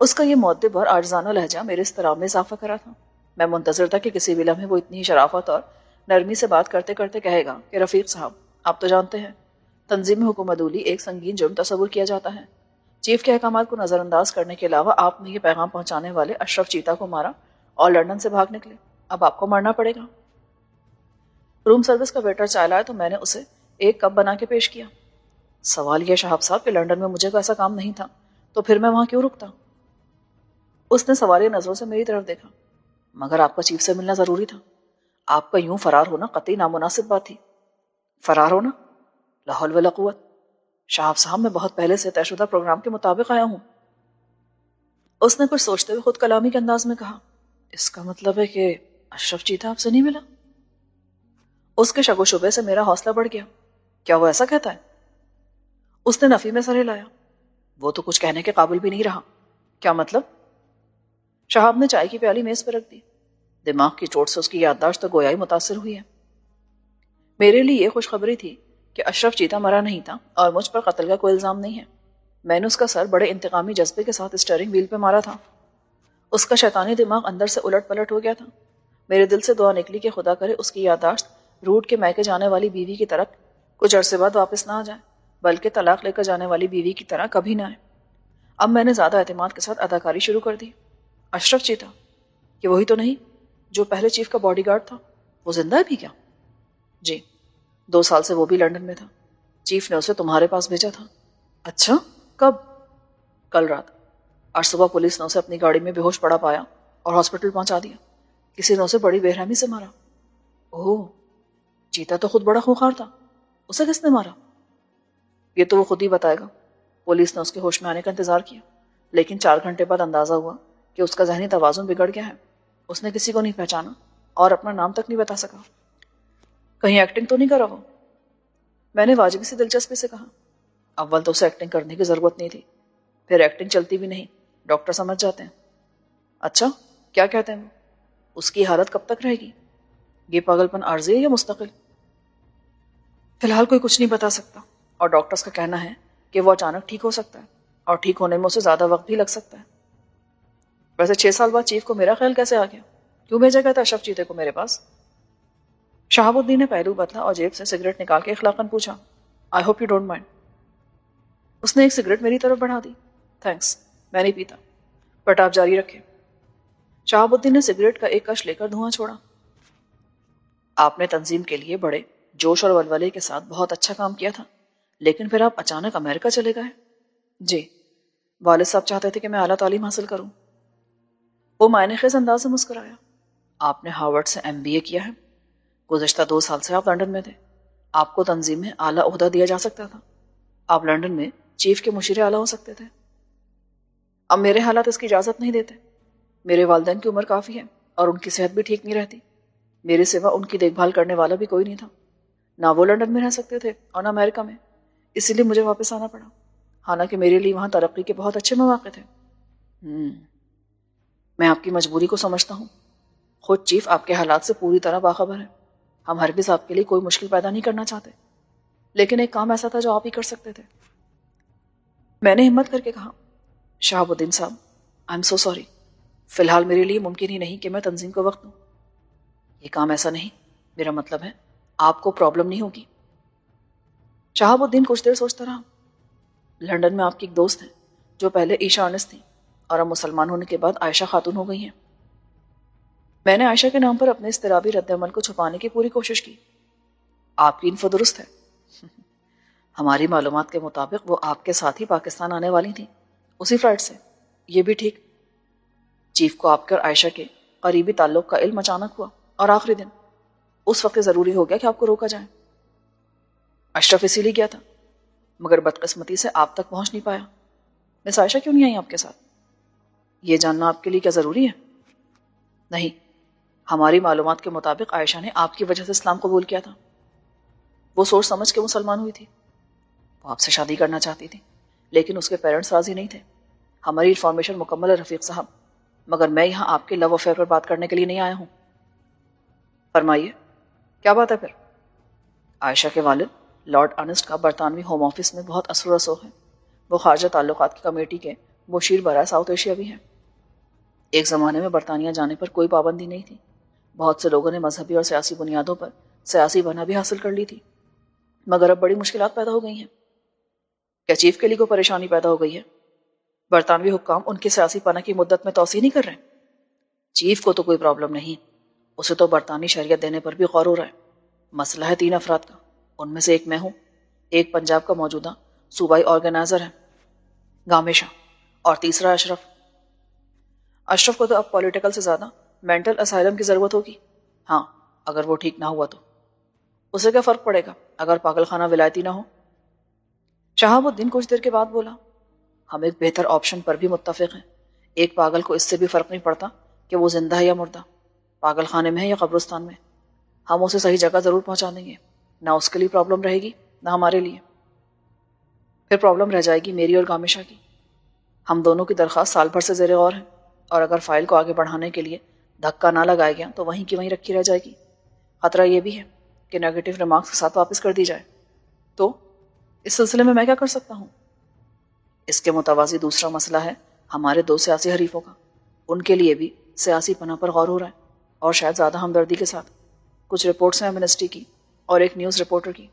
اس کا یہ مؤدب اور عاجزانہ لہجہ میرے اضطراب میں اضافہ کرا تھا۔ میں منتظر تھا کہ کسی بھی لمحے وہ اتنی شرافت اور نرمی سے بات کرتے کرتے کہے گا کہ رفیق صاحب، آپ تو جانتے ہیں تنظیم حکم عدولی ایک سنگین جرم تصور کیا جاتا ہے۔ چیف کے احکامات کو نظر انداز کرنے کے علاوہ آپ نے یہ پیغام پہنچانے والے اشرف چیتا کو مارا اور لندن سے بھاگ نکلے۔ اب آپ کو مرنا پڑے گا۔ روم سروس کا ویٹر چائے لایا تو میں نے اسے 1 کپ بنا کے پیش کیا۔ سوال یہ شہاب صاحب کہ لندن میں مجھے کوئی ایسا کام نہیں تھا تو پھر میں وہاں کیوں رکتا؟ اس نے سوالیہ نظروں سے میری طرف دیکھا۔ مگر آپ کا چیف سے ملنا ضروری تھا۔ آپ کا یوں فرار ہونا قطعی نامناسب بات تھی۔ فرار ہونا؟ لا حول ولا قوت. شہاب صاحب میں بہت پہلے سے طے شدہ پروگرام کے مطابق آیا ہوں. اس نے کچھ سوچتے ہوئے خود کلامی کے انداز میں کہا. اس کا مطلب ہے کہ اشرف چیتا آپ سے نہیں ملا؟ اس کے شک و شبے سے میرا حوصلہ بڑھ گیا. کیا وہ ایسا کہتا ہے؟ اس نے نفی میں سر ہلایا. وہ تو کچھ کہنے کے قابل بھی نہیں رہا. کیا مطلب؟ شہاب نے چائے کی پیالی میز پر رکھ دی. دماغ کی چوٹ سے اس کی یادداشت تو گویا ہی متاثر ہوئی ہے. میرے لیے یہ خوشخبری تھی کہ اشرف چیتا مرا نہیں تھا اور مجھ پر قتل کا کوئی الزام نہیں ہے. میں نے اس کا سر بڑے انتقامی جذبے کے ساتھ اسٹیئرنگ ویل پہ مارا تھا. اس کا شیطانی دماغ اندر سے الٹ پلٹ ہو گیا تھا. میرے دل سے دعا نکلی کہ خدا کرے اس کی یادداشت روٹ کے میکے جانے والی بیوی کی طرح کچھ عرصے بعد واپس نہ آ جائے، بلکہ طلاق لے کر جانے والی بیوی کی طرح کبھی نہ آئے. اب میں نے زیادہ اعتماد کے ساتھ اداکاری شروع کر دی. اشرف چیتا کہ وہی تو نہیں جو پہلے چیف کا باڈی گارڈ تھا؟ وہ زندہ ہے بھی کیا؟ جی، 2 سال سے وہ بھی لندن میں تھا. چیف نے اسے تمہارے پاس بھیجا تھا. اچھا، کب؟ کل رات. اور صبح پولیس نے اسے اپنی گاڑی میں بے ہوش پڑا پایا اور ہاسپٹل پہنچا دیا. کسی نے اسے بڑی بے رحمی سے مارا. اوہ، چیتا تو خود بڑا خوخار تھا. اسے کس نے مارا؟ یہ تو وہ خود ہی بتائے گا. پولیس نے اس کے ہوش میں آنے کا انتظار کیا، لیکن 4 گھنٹے بعد اندازہ ہوا کہ اس کا ذہنی توازن بگڑ گیا ہے. اس نے کسی کو نہیں پہچانا اور اپنا نام تک نہیں بتا سکا. کہیں ایکٹنگ تو نہیں کرا وہ؟ میں نے واجبی سی دلچسپی سے کہا. اول تو اسے ایکٹنگ کرنے کی ضرورت نہیں تھی، پھر ایکٹنگ چلتی بھی نہیں، ڈاکٹر سمجھ جاتے ہیں. اچھا، کیا کہتے ہیں وہ؟ اس کی حالت کب تک رہے گی؟ یہ پاگل پن عارضی ہے یا مستقل؟ فی الحال کوئی کچھ نہیں بتا سکتا، اور ڈاکٹرز کا کہنا ہے کہ وہ اچانک ٹھیک ہو سکتا ہے اور ٹھیک ہونے میں اسے زیادہ وقت بھی لگ سکتا ہے. ویسے 6 سال بعد چیف کو میرا خیال کیسے آ گیا؟ کیوں بھیجا گیا تھا اشرف چیتے کو میرے پاس؟ شہاب الدین نے پہلو بدلا اور جیب سے سگریٹ نکال کے اخلاقاً پوچھا. I hope you don't mind. اس نے ایک سگریٹ میری طرف بڑھا دی. تھینکس، میں نہیں پیتا، بٹ آپ جاری رکھیں. شہاب الدین نے سگریٹ کا ایک کش لے کر دھواں چھوڑا. آپ نے تنظیم کے لیے بڑے جوش اور ولولے کے ساتھ بہت اچھا کام کیا تھا، لیکن پھر آپ اچانک امریکہ چلے گئے. جی، والد صاحب چاہتے تھے کہ میں اعلیٰ تعلیم حاصل کروں. وہ معنی خیز انداز سے مسکرایا. آپ نے ہارورڈ سے MBA کیا ہے. گزشتہ 2 سال سے آپ لندن میں تھے. آپ کو تنظیم میں اعلیٰ عہدہ دیا جا سکتا تھا. آپ لندن میں چیف کے مشیر اعلیٰ ہو سکتے تھے. اب میرے حالات اس کی اجازت نہیں دیتے. میرے والدین کی عمر کافی ہے اور ان کی صحت بھی ٹھیک نہیں رہتی. میرے سوا ان کی دیکھ بھال کرنے والا بھی کوئی نہیں تھا. نہ وہ لندن میں رہ سکتے تھے اور نہ امریکہ میں. اسی لیے مجھے واپس آنا پڑا، حالانکہ میرے لیے وہاں ترقی کے بہت اچھے مواقع تھے. میں آپ کی مجبوری کو سمجھتا ہوں. خود چیف آپ کے حالات سے پوری طرح باخبر ہے. ہم ہرگز آپ کے لیے کوئی مشکل پیدا نہیں کرنا چاہتے، لیکن ایک کام ایسا تھا جو آپ ہی کر سکتے تھے. میں نے ہمت کر کے کہا. شہاب الدین صاحب، آئی ایم سو سوری. فی الحال میرے لیے ممکن ہی نہیں کہ میں تنظیم کو وقت دوں. یہ کام ایسا نہیں، میرا مطلب ہے آپ کو پرابلم نہیں ہوگی. شہاب الدین کچھ دیر سوچتا رہا. لندن میں آپ کی ایک دوست ہیں جو پہلے عائشہ انس تھیں اور اب مسلمان ہونے کے بعد عائشہ خاتون ہو گئی ہیں. میں نے عائشہ کے نام پر اپنے اضطرابی رد عمل کو چھپانے کی پوری کوشش کی. آپ کی انفو درست ہے. ہماری معلومات کے مطابق وہ آپ کے ساتھ ہی پاکستان آنے والی تھیں، اسی فلائٹ سے. یہ بھی ٹھیک. چیف کو آپ کے اور عائشہ کے قریبی تعلق کا علم اچانک ہوا اور آخری دن اس وقت ضروری ہو گیا کہ آپ کو روکا جائے. اشرف اسی لیے گیا تھا، مگر بدقسمتی سے آپ تک پہنچ نہیں پایا. مس عائشہ کیوں نہیں آئی آپ کے ساتھ؟ یہ جاننا آپ کے لیے کیا ضروری ہے؟ نہیں، ہماری معلومات کے مطابق عائشہ نے آپ کی وجہ سے اسلام قبول کیا تھا. وہ سوچ سمجھ کے مسلمان ہوئی تھی. وہ آپ سے شادی کرنا چاہتی تھی، لیکن اس کے پیرنٹس راضی نہیں تھے. ہماری انفارمیشن مکمل ہے رفیق صاحب، مگر میں یہاں آپ کے لو افیئر پر بات کرنے کے لیے نہیں آیا ہوں. فرمائیے، کیا بات ہے پھر؟ عائشہ کے والد لارڈ انسٹ کا برطانوی ہوم آفس میں بہت اثر و رسوخ ہے. وہ خارجہ تعلقات کی کمیٹی کے مشیر برائے ساؤتھ ایشیا بھی ہیں. ایک زمانے میں برطانیہ جانے پر کوئی پابندی نہیں تھی. بہت سے لوگوں نے مذہبی اور سیاسی بنیادوں پر سیاسی بنا بھی حاصل کر لی تھی، مگر اب بڑی مشکلات پیدا ہو گئی ہیں. کیا چیف کے لیے کوئی پریشانی پیدا ہو گئی ہے؟ برطانوی حکام ان کی سیاسی پناہ کی مدت میں توسیع نہیں کر رہے. چیف کو تو کوئی پرابلم نہیں، اسے تو برطانوی شہریت دینے پر بھی غور ہو رہا ہے. مسئلہ ہے 3 افراد کا. ان میں سے ایک میں ہوں، ایک پنجاب کا موجودہ صوبائی آرگنائزر ہے گامیشا، اور تیسرا اشرف. اشرف کو تو اب پولیٹیکل سے زیادہ مینٹل اسائلم کی ضرورت ہوگی. ہاں، اگر وہ ٹھیک نہ ہوا تو. اسے کیا فرق پڑے گا اگر پاگل خانہ ولایتی نہ ہو؟ شہاب الدین کچھ دیر کے بعد بولا، ہم ایک بہتر آپشن پر بھی متفق ہیں۔ ایک پاگل کو اس سے بھی فرق نہیں پڑتا کہ وہ زندہ ہے یا مردہ، پاگل خانے میں ہے یا قبرستان میں، ہم اسے صحیح جگہ ضرور پہنچا دیں گے۔ نہ اس کے لیے پرابلم رہے گی نہ ہمارے لیے، پھر پرابلم رہ جائے گی میری اور گامیشا کی۔ ہم دونوں کی درخواست سال بھر سے زیر غور ہے، اور اگر فائل کو آگے بڑھانے کے لیے دھکا نہ لگایا گیا تو وہیں کی وہیں رکھی رہ جائے گی۔ خطرہ یہ بھی ہے کہ نیگیٹو ریمارکس کے ساتھ واپس کر دی جائے۔ تو اس سلسلے میں کیا کر سکتا ہوں؟ اس کے متوازی دوسرا مسئلہ ہے ہمارے دو سیاسی حریفوں کا۔ ان کے لیے بھی سیاسی پناہ پر غور ہو رہا ہے، اور شاید زیادہ ہمدردی کے ساتھ۔ کچھ رپورٹس ہیں امنسٹی کی اور ایک نیوز رپورٹر کی۔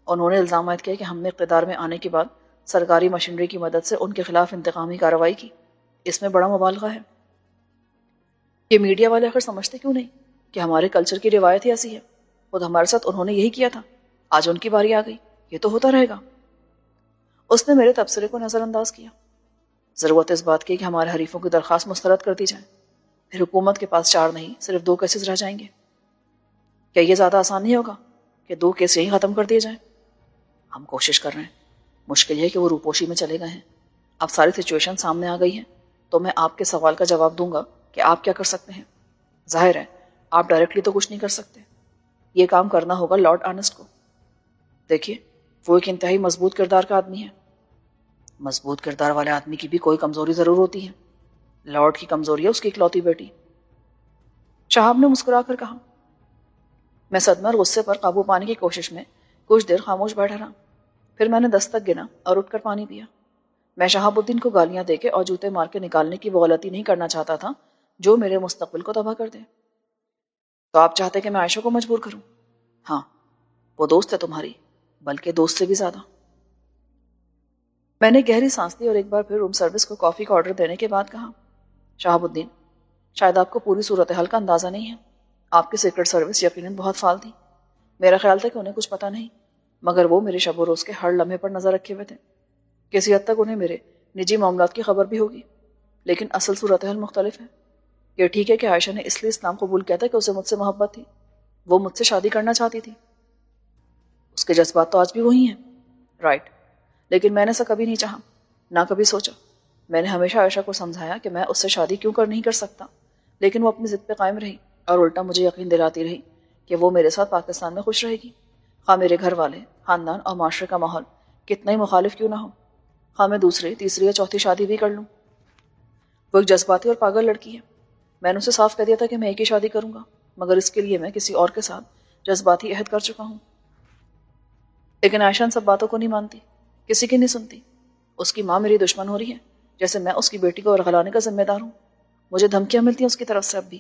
انہوں نے الزام عائد کیا کہ ہم نے اقتدار میں آنے کے بعد سرکاری مشینری کی مدد سے ان کے خلاف انتقامی کارروائی کی۔ اس میں بڑا مبالغہ ہے۔ یہ میڈیا والے آخر سمجھتے کیوں نہیں کہ ہمارے کلچر کی روایت ہی ایسی ہے؟ خود ہمارے ساتھ انہوں نے یہی کیا تھا، آج ان کی باری آ گئی، یہ تو ہوتا رہے گا۔ اس نے میرے تبصرے کو نظر انداز کیا۔ ضرورت اس بات کی کہ ہمارے حریفوں کی درخواست مسترد کر دی جائے، پھر حکومت کے پاس 4 نہیں صرف 2 کیسز رہ جائیں گے۔ کیا یہ زیادہ آسان نہیں ہوگا کہ 2 کیس یہی ختم کر دیے جائیں؟ ہم کوشش کر رہے ہیں، مشکل یہ ہے کہ وہ روپوشی میں چلے گئے ہیں۔ اب ساری سچویشن سامنے آ گئی ہے تو میں آپ کے سوال کا جواب دوں گا کہ آپ کیا کر سکتے ہیں۔ ظاہر ہے آپ ڈائریکٹلی تو کچھ نہیں کر سکتے، یہ کام کرنا ہوگا لارڈ آرنسٹ کو۔ دیکھیے وہ ایک انتہائی مضبوط کردار کا آدمی ہے۔ مضبوط کردار والے آدمی کی بھی کوئی کمزوری ضرور ہوتی ہے۔ لارڈ کی کمزوری ہے اس کی اکلوتی بیٹی۔ شہاب نے مسکرا کر کہا۔ میں صدمے اور غصے پر قابو پانے کی کوشش میں کچھ دیر خاموش بیٹھا رہا، پھر میں نے دستک گنا اور اٹھ کر پانی پیا۔ میں شہاب الدین کو گالیاں دے کے اور جوتے مار کے نکالنے کی وہ غلطی نہیں کرنا چاہتا تھا جو میرے مستقبل کو تباہ کر دے۔ تو آپ چاہتے کہ میں عائشہ کو مجبور کروں؟ ہاں، وہ دوست ہے تمہاری، بلکہ دوست سے بھی زیادہ۔ میں نے گہری سانس لی اور ایک بار پھر روم سروس کو کافی کا آرڈر دینے کے بعد کہا، شہاب الدین، شاید آپ کو پوری صورتحال کا اندازہ نہیں ہے۔ آپ کی سیکرٹ سروس یقیناً بہت فعال تھی۔ میرا خیال تھا کہ انہیں کچھ پتہ نہیں، مگر وہ میرے شب و روز کے ہر لمحے پر نظر رکھے ہوئے تھے۔ کسی حد تک انہیں میرے نجی معاملات کی خبر بھی ہوگی، لیکن اصل صورتحال مختلف ہے۔ یہ ٹھیک ہے کہ عائشہ نے اس لیے اسلام قبول کیا تھا کہ اسے مجھ سے محبت تھی، وہ مجھ سے شادی کرنا چاہتی تھی۔ اس کے جذبات تو آج بھی وہی ہیں، رائٹ، لیکن میں نے ایسا کبھی نہیں چاہا، نہ کبھی سوچا۔ میں نے ہمیشہ عائشہ کو سمجھایا کہ میں اس سے شادی کیوں نہیں کر سکتا، لیکن وہ اپنی ضد پہ قائم رہی اور الٹا مجھے یقین دلاتی رہی کہ وہ میرے ساتھ پاکستان میں خوش رہے گی، خواہ میرے گھر والے، خاندان اور معاشرے کا ماحول کتنا ہی مخالف کیوں نہ ہو، خواہ میں دوسری، تیسری یا چوتھی شادی بھی کر لوں۔ وہ ایک جذباتی اور پاگل لڑکی ہے۔ میں نے اسے صاف کہہ دیا تھا کہ میں ایک ہی شادی کروں گا، مگر اس کے لیے میں کسی اور کے ساتھ جذباتی عہد کر چکا ہوں۔ لیکن عائشہ ان سب باتوں کو نہیں مانتی، کسی کی نہیں سنتی۔ اس کی ماں میری دشمن ہو رہی ہے، جیسے میں اس کی بیٹی کو ورغلانے کا ذمہ دار ہوں۔ مجھے دھمکیاں ملتی ہیں اس کی طرف سے اب بھی،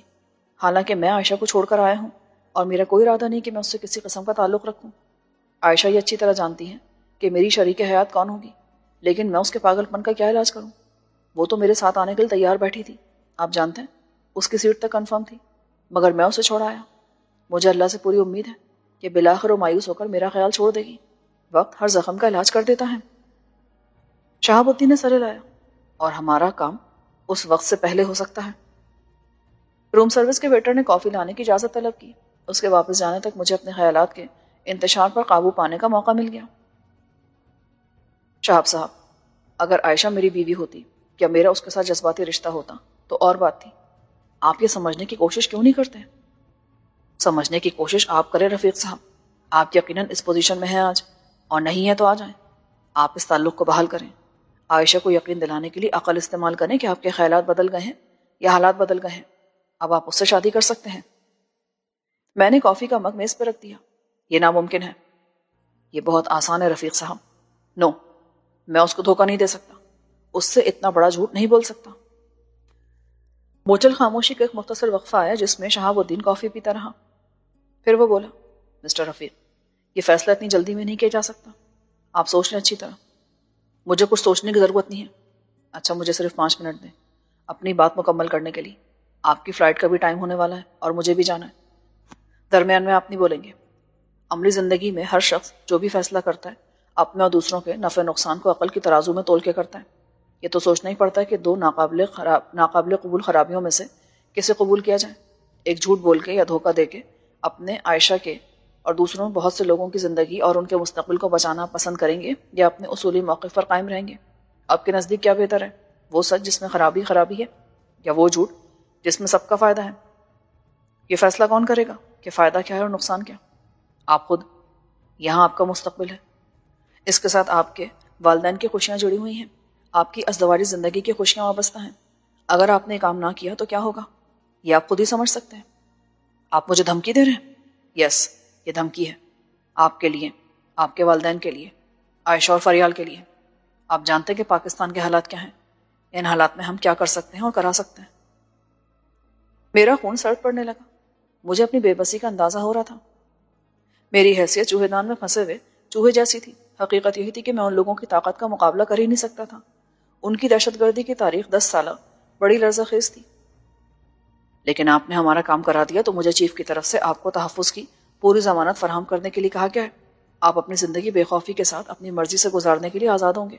حالانکہ میں عائشہ کو چھوڑ کر آیا ہوں اور میرا کوئی ارادہ نہیں کہ میں اس سے کسی قسم کا تعلق رکھوں۔ عائشہ یہ اچھی طرح جانتی ہے کہ میری شریک حیات کون ہوگی، لیکن میں اس کے پاگل پن کا کیا علاج کروں؟ وہ تو میرے ساتھ آنے کے لیے تیار بیٹھی تھی، آپ جانتے ہیں، اس کی سیٹ تک کنفرم تھی، مگر میں اسے چھوڑ آیا۔ مجھے اللہ سے پوری امید ہے کہ بالآخر وہ مایوس ہو کر میرا خیال چھوڑ دے گی۔ وقت ہر زخم کا علاج کر دیتا ہے۔ شہاب الدین نے سر ہلایا، اور ہمارا کام اس وقت سے پہلے ہو سکتا ہے۔ روم سروس کے ویٹر نے کافی لانے کی اجازت طلب کی۔ اس کے واپس جانے تک مجھے اپنے خیالات کے انتشار پر قابو پانے کا موقع مل گیا۔ شہاب صاحب، اگر عائشہ میری بیوی ہوتی، کیا میرا اس کے ساتھ جذباتی رشتہ ہوتا تو اور بات تھی۔ آپ یہ سمجھنے کی کوشش کیوں نہیں کرتے؟ سمجھنے کی کوشش آپ کریں رفیق صاحب، آپ یقیناً اس پوزیشن میں ہیں آج، اور نہیں ہے تو آ جائیں۔ آپ اس تعلق کو بحال کریں، عائشہ کو یقین دلانے کے لیے عقل استعمال کریں کہ آپ کے خیالات بدل گئے ہیں یا حالات بدل گئے ہیں، اب آپ اس سے شادی کر سکتے ہیں۔ میں نے کافی کا مگ میز پہ رکھ دیا۔ یہ ناممکن ہے۔ یہ بہت آسان ہے رفیق صاحب۔ نو، میں اس کو دھوکہ نہیں دے سکتا، اس سے اتنا بڑا جھوٹ نہیں بول سکتا۔ موچل خاموشی کا ایک مختصر وقفہ آیا جس میں شہاب الدین کافی پیتا رہا، پھر وہ بولا، مسٹر رفیق، یہ فیصلہ اتنی جلدی میں نہیں کیا جا سکتا، آپ سوچ لیں اچھی طرح۔ مجھے کچھ سوچنے کی ضرورت نہیں ہے۔ اچھا، مجھے صرف 5 منٹ دیں اپنی بات مکمل کرنے کے لیے۔ آپ کی فلائٹ کا بھی ٹائم ہونے والا ہے اور مجھے بھی جانا ہے۔ درمیان میں آپ نہیں بولیں گے۔ عملی زندگی میں ہر شخص جو بھی فیصلہ کرتا ہے اپنے اور دوسروں کے نفع نقصان کو عقل کی ترازو میں تول کے کرتا ہے۔ یہ تو سوچنا ہی پڑتا ہے کہ 2 ناقابل قبول خرابیوں میں سے کسے قبول کیا جائے، ایک جھوٹ بول کے یا دھوکہ دے کے اپنے عائشہ کے اور دوسروں بہت سے لوگوں کی زندگی اور ان کے مستقبل کو بچانا پسند کریں گے یا اپنے اصولی موقف پر قائم رہیں گے؟ آپ کے نزدیک کیا بہتر ہے؟ وہ سچ جس میں خرابی ہے، یا وہ جھوٹ جس میں سب کا فائدہ ہے؟ یہ فیصلہ کون کرے گا کہ فائدہ کیا ہے اور نقصان کیا؟ آپ خود۔ یہاں آپ کا مستقبل ہے، اس کے ساتھ آپ کے والدین کی خوشیاں جڑی ہوئی ہیں، آپ کی ازدواجی زندگی کی خوشیاں وابستہ ہیں۔ اگر آپ نے کام نہ کیا تو کیا ہوگا؟ یہ آپ خود ہی سمجھ سکتے ہیں۔ آپ مجھے دھمکی دے رہے ہیں؟ یس، یہ دھمکی ہے، آپ کے لیے، آپ کے والدین کے لیے، عائشہ اور فریال کے لیے۔ آپ جانتے ہیں کہ پاکستان کے حالات کیا ہیں، ان حالات میں ہم کیا کر سکتے ہیں اور کرا سکتے ہیں۔ میرا خون سرد پڑنے لگا، مجھے اپنی بے بسی کا اندازہ ہو رہا تھا۔ میری حیثیت چوہے دان میں پھنسے ہوئے چوہے جیسی تھی۔ حقیقت یہی تھی کہ میں ان لوگوں کی طاقت کا مقابلہ کر ہی نہیں سکتا تھا۔ ان کی دہشت گردی کی تاریخ 10 سالہ بڑی لرزہ خیز تھی۔ لیکن آپ نے ہمارا کام کرا دیا تو مجھے چیف کی طرف سے آپ کو تحفظ کی پوری ضمانت فراہم کرنے کے لیے کہا گیا ہے۔ آپ اپنی زندگی بے خوفی کے ساتھ اپنی مرضی سے گزارنے کے لیے آزاد ہوں گے۔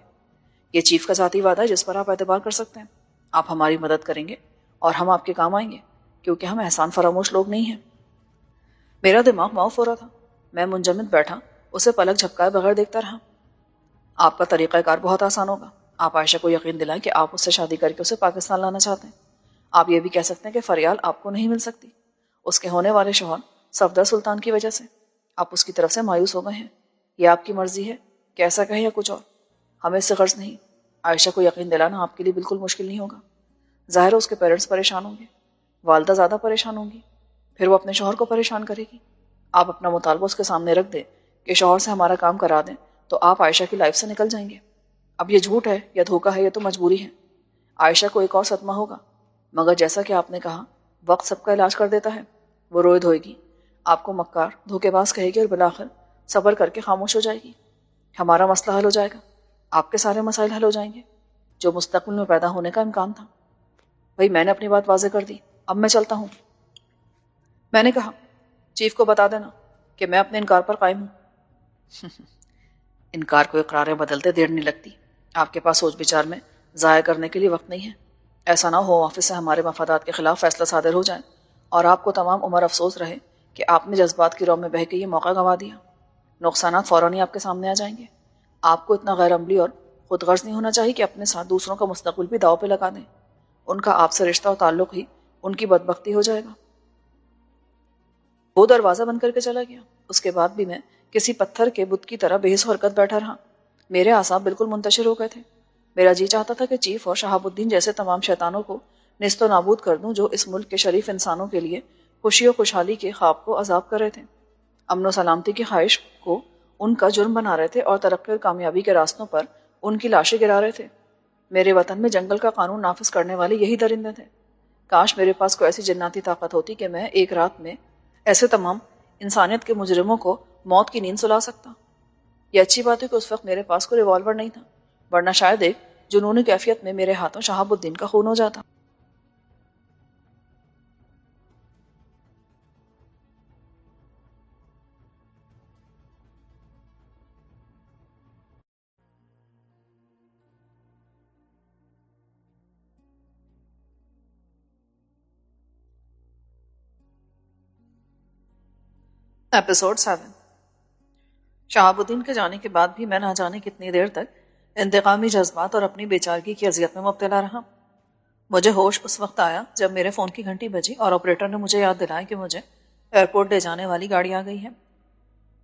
یہ چیف کا ذاتی وعدہ ہے جس پر آپ اعتبار کر سکتے ہیں۔ آپ ہماری مدد کریں گے اور ہم آپ کے کام آئیں گے، کیونکہ ہم احسان فراموش لوگ نہیں ہیں۔ میرا دماغ معاف ہو رہا تھا، میں منجمد بیٹھا اسے پلک جھپکائے بغیر دیکھتا رہا۔ آپ کا طریقہ کار بہت آسان ہوگا۔ آپ عائشہ کو یقین دلائیں کہ آپ اس سے شادی کر کے اسے پاکستان لانا چاہتے ہیں۔ آپ یہ بھی کہہ سکتے ہیں کہ فریال آپ کو نہیں مل سکتی، اس کے ہونے والے شوہر صفدر سلطان کی وجہ سے۔ آپ اس کی طرف سے مایوس ہو گئے ہیں۔ یہ آپ کی مرضی ہے کہ ایسا کہے یا کچھ اور، ہمیں اس سے غرض نہیں۔ عائشہ کو یقین دلانا آپ کے لیے بالکل مشکل نہیں ہوگا۔ ظاہر ہے اس کے پیرنٹس پریشان ہوں گے، والدہ زیادہ پریشان ہوں گی، پھر وہ اپنے شوہر کو پریشان کرے گی۔ آپ اپنا مطالبہ اس کے سامنے رکھ دیں کہ شوہر سے ہمارا کام کرا دیں تو آپ عائشہ کی لائف سے نکل جائیں گے۔ اب یہ جھوٹ ہے یا دھوکہ ہے، یہ تو مجبوری ہے۔ عائشہ کو ایک اور صدمہ ہوگا، مگر جیسا کہ آپ نے کہا وقت سب کا علاج کر دیتا ہے۔ وہ روئے دھوئے گی، آپ کو مکار دھوکے باز کہے گی اور بالآخر صبر کر کے خاموش ہو جائے گی۔ ہمارا مسئلہ حل ہو جائے گا، آپ کے سارے مسائل حل ہو جائیں گے جو مستقبل میں پیدا ہونے کا امکان تھا۔ بھئی میں نے اپنی بات واضح کر دی، اب میں چلتا ہوں۔ میں نے کہا چیف کو بتا دینا کہ میں اپنے انکار پر قائم ہوں۔ انکار کو اقرار بدلتے دیر نہیں لگتی۔ آپ کے پاس سوچ بچار میں ضائع کرنے کے لیے وقت نہیں ہے۔ ایسا نہ ہو آفس سے ہمارے مفادات کے خلاف فیصلہ صادر ہو جائے اور آپ کو تمام عمر افسوس رہے کہ آپ نے جذبات کی رو میں بہہ کے یہ موقع گنوا دیا۔ نقصانات فوراً ہی آپ کے سامنے آ جائیں گے۔ آپ کو اتنا غیر عملی اور خود غرض نہیں ہونا چاہیے کہ اپنے ساتھ دوسروں کا مستقبل بھی داؤ پہ لگا دیں۔ ان کا آپ سے رشتہ و تعلق ہی ان کی بدبختی ہو جائے گا۔ وہ دروازہ بند کر کے چلا گیا۔ اس کے بعد بھی میں کسی پتھر کے بت کی طرح بے حس و حرکت بیٹھا رہا۔ میرے اعصاب بالکل منتشر ہو گئے تھے۔ میرا جی چاہتا تھا کہ چیف اور شہاب الدین جیسے تمام شیطانوں کو نیست و نابود کر دوں جو اس ملک کے شریف انسانوں کے لیے خوشی و خوشحالی کے خواب کو عذاب کر رہے تھے، امن و سلامتی کی خواہش کو ان کا جرم بنا رہے تھے اور ترقی اور کامیابی کے راستوں پر ان کی لاشیں گرا رہے تھے۔ میرے وطن میں جنگل کا قانون نافذ کرنے والے یہی درندے تھے۔ کاش میرے پاس کوئی ایسی جناتی طاقت ہوتی کہ میں ایک رات میں ایسے تمام انسانیت کے مجرموں کو موت کی نیند سلا سکتا۔ یہ اچھی بات ہے کہ اس وقت میرے پاس کوئی ریوالور نہیں تھا، ورنہ شاید ایک جنونی کیفیت میں میرے ہاتھوں شہاب الدین کا خون ہو جاتا۔ ایپیسوڈ 7۔ شہاب الدین کے جانے کے بعد بھی میں نہ جانے کتنی دیر تک انتقامی جذبات اور اپنی بے چارگی کی اذیت میں مبتلا رہا۔ مجھے ہوش اس وقت آیا جب میرے فون کی گھنٹی بجی اور آپریٹر نے مجھے یاد دلایا کہ مجھے ایئرپورٹ لے جانے والی گاڑی آ گئی ہے۔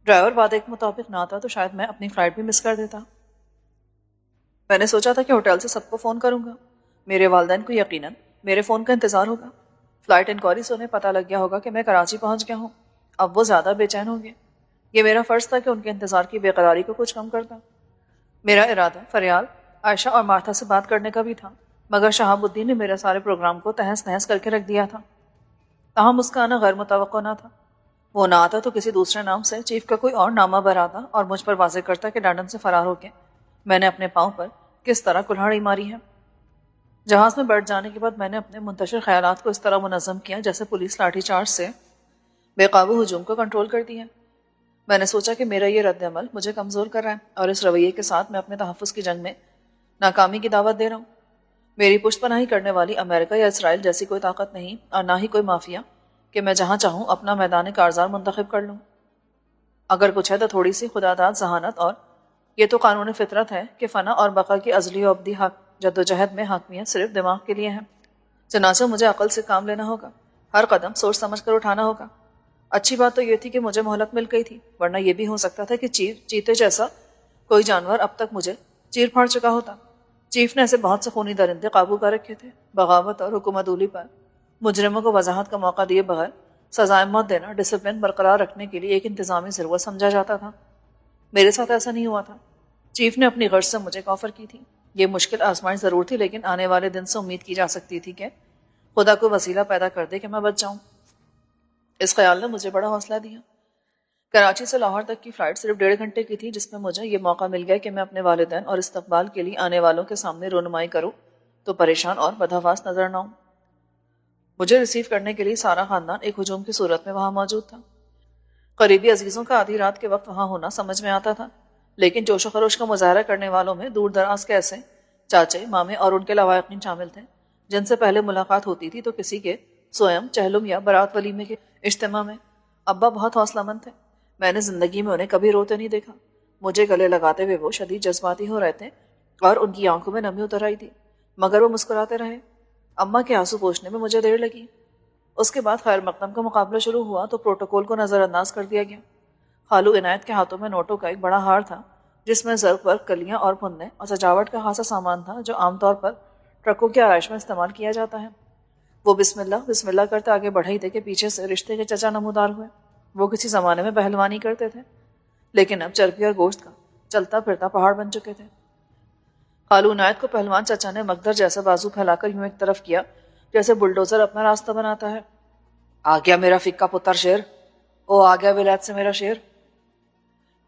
ڈرائیور وعدے کے مطابق نہ آتا تو شاید میں اپنی فلائٹ بھی مس کر دیتا۔ میں نے سوچا تھا کہ ہوٹل سے سب کو فون کروں گا، میرے والدین کو یقیناً میرے فون کا انتظار ہوگا۔ فلائٹ انکوائری سے انہیں پتہ لگ گیا ہوگا کہ میں کراچی پہنچ گیا ہوں۔ اب وہ زیادہ بے چین ہوں گے۔ یہ میرا فرض تھا کہ ان کے انتظار کی بے قراری کو کچھ کم کرتا۔ میرا ارادہ فریال، عائشہ اور مارتھا سے بات کرنے کا بھی تھا، مگر شہاب الدین نے میرے سارے پروگرام کو تہس نہس کر کے رکھ دیا تھا۔ تاہم اس کا آنا غیر متوقع نہ تھا۔ وہ نہ آتا تو کسی دوسرے نام سے چیف کا کوئی اور نامہ براتا اور مجھ پر واضح کرتا کہ لندن سے فرار ہو کے میں نے اپنے پاؤں پر کس طرح کلہاڑی ماری ہے۔ جہاز میں بیٹھ جانے کے بعد میں نے اپنے منتشر خیالات کو اس طرح منظم کیا جیسے پولیس لاٹھی چارج سے بے قابو ہجوم کو کنٹرول کرتی ہے۔ میں نے سوچا کہ میرا یہ رد عمل مجھے کمزور کر رہا ہے اور اس رویے کے ساتھ میں اپنے تحفظ کی جنگ میں ناکامی کی دعوت دے رہا ہوں۔ میری پشت پناہی کرنے والی امریکہ یا اسرائیل جیسی کوئی طاقت نہیں اور نہ ہی کوئی مافیا کہ میں جہاں چاہوں اپنا میدان کارزار منتخب کر لوں۔ اگر کچھ ہے تو تھوڑی سی خداداد ذہانت، اور یہ تو قانون فطرت ہے کہ فنا اور بقا کی ازلی و ابدی جدوجہد میں حاکمیت صرف دماغ کے لیے ہے۔ چنانچہ مجھے عقل سے کام لینا ہوگا، ہر قدم سوچ سمجھ کر اٹھانا ہوگا۔ اچھی بات تو یہ تھی کہ مجھے مہلت مل گئی تھی، ورنہ یہ بھی ہو سکتا تھا کہ چیتے جیسا کوئی جانور اب تک مجھے چیر پھاڑ چکا ہوتا۔ چیف نے ایسے بہت سے خونی درندے قابو کر رکھے تھے، بغاوت اور حکومت اولی پر مجرموں کو وضاحت کا موقع دیے بغیر سزائے موت دینا ڈسپلن برقرار رکھنے کے لیے ایک انتظامی ضرورت سمجھا جاتا تھا۔ میرے ساتھ ایسا نہیں ہوا تھا۔ چیف نے اپنی غرض سے مجھے آفر کی تھی۔ یہ مشکل آزمائش ضرور تھی، لیکن آنے والے دن سے امید کی جا سکتی تھی کہ خدا کو وسیلہ پیدا کر دے کہ میں بچ جاؤں۔ اس خیال نے مجھے بڑا حوصلہ دیا۔ کراچی سے لاہور تک کی فلائٹ صرف 1.5 گھنٹے کی تھی، جس میں مجھے یہ موقع مل گیا کہ میں اپنے والدین اور استقبال کے لیے آنے والوں کے سامنے رونمائی کروں تو پریشان اور بدحواس نظر نہ ہوں۔ مجھے ریسیو کرنے کے لیے سارا خاندان ایک ہجوم کی صورت میں وہاں موجود تھا۔ قریبی عزیزوں کا آدھی رات کے وقت وہاں ہونا سمجھ میں آتا تھا، لیکن جوش و خروش کا مظاہرہ کرنے والوں میں دور دراز کے ایسے چاچے مامے اور ان کے لواحقین شامل تھے جن سے پہلے ملاقات ہوتی تھی تو کسی کے سوئم چہلم یا برات ولیمے کے اجتماع میں۔ ابا بہت حوصلہ مند تھے، میں نے زندگی میں انہیں کبھی روتے نہیں دیکھا۔ مجھے گلے لگاتے ہوئے وہ شدید جذباتی ہو رہے تھے اور ان کی آنکھوں میں نمی اتر آئی تھی، مگر وہ مسکراتے رہے۔ اماں کے آنسو پوچھنے میں مجھے دیر لگی۔ اس کے بعد خیر مقدم کا مقابلہ شروع ہوا تو پروٹوکول کو نظر انداز کر دیا گیا۔ خالو عنایت کے ہاتھوں میں نوٹوں کا ایک بڑا ہار تھا جس میں زرق ورق کلیاں اور پھندے اور سجاوٹ کا خاصا سامان تھا جو عام طور پر ٹرکوں کی آرائش میں استعمال کیا جاتا ہے۔ وہ بسم اللہ کرتے آگے بڑھے ہی تھے کہ پیچھے سے رشتے کے چچا نمودار ہوئے۔ وہ کسی زمانے میں پہلوانی کرتے تھے، لیکن اب چربی اور گوشت کا چلتا پھرتا پہاڑ بن چکے تھے۔ خالو عنایت کو پہلوان چچا نے مقدر جیسا بازو پھیلا کر یوں ایک طرف کیا جیسے بلڈوزر اپنا راستہ بناتا ہے۔ آ گیا میرا فکا پتر شیر، او آ گیا ولایت سے میرا شیر،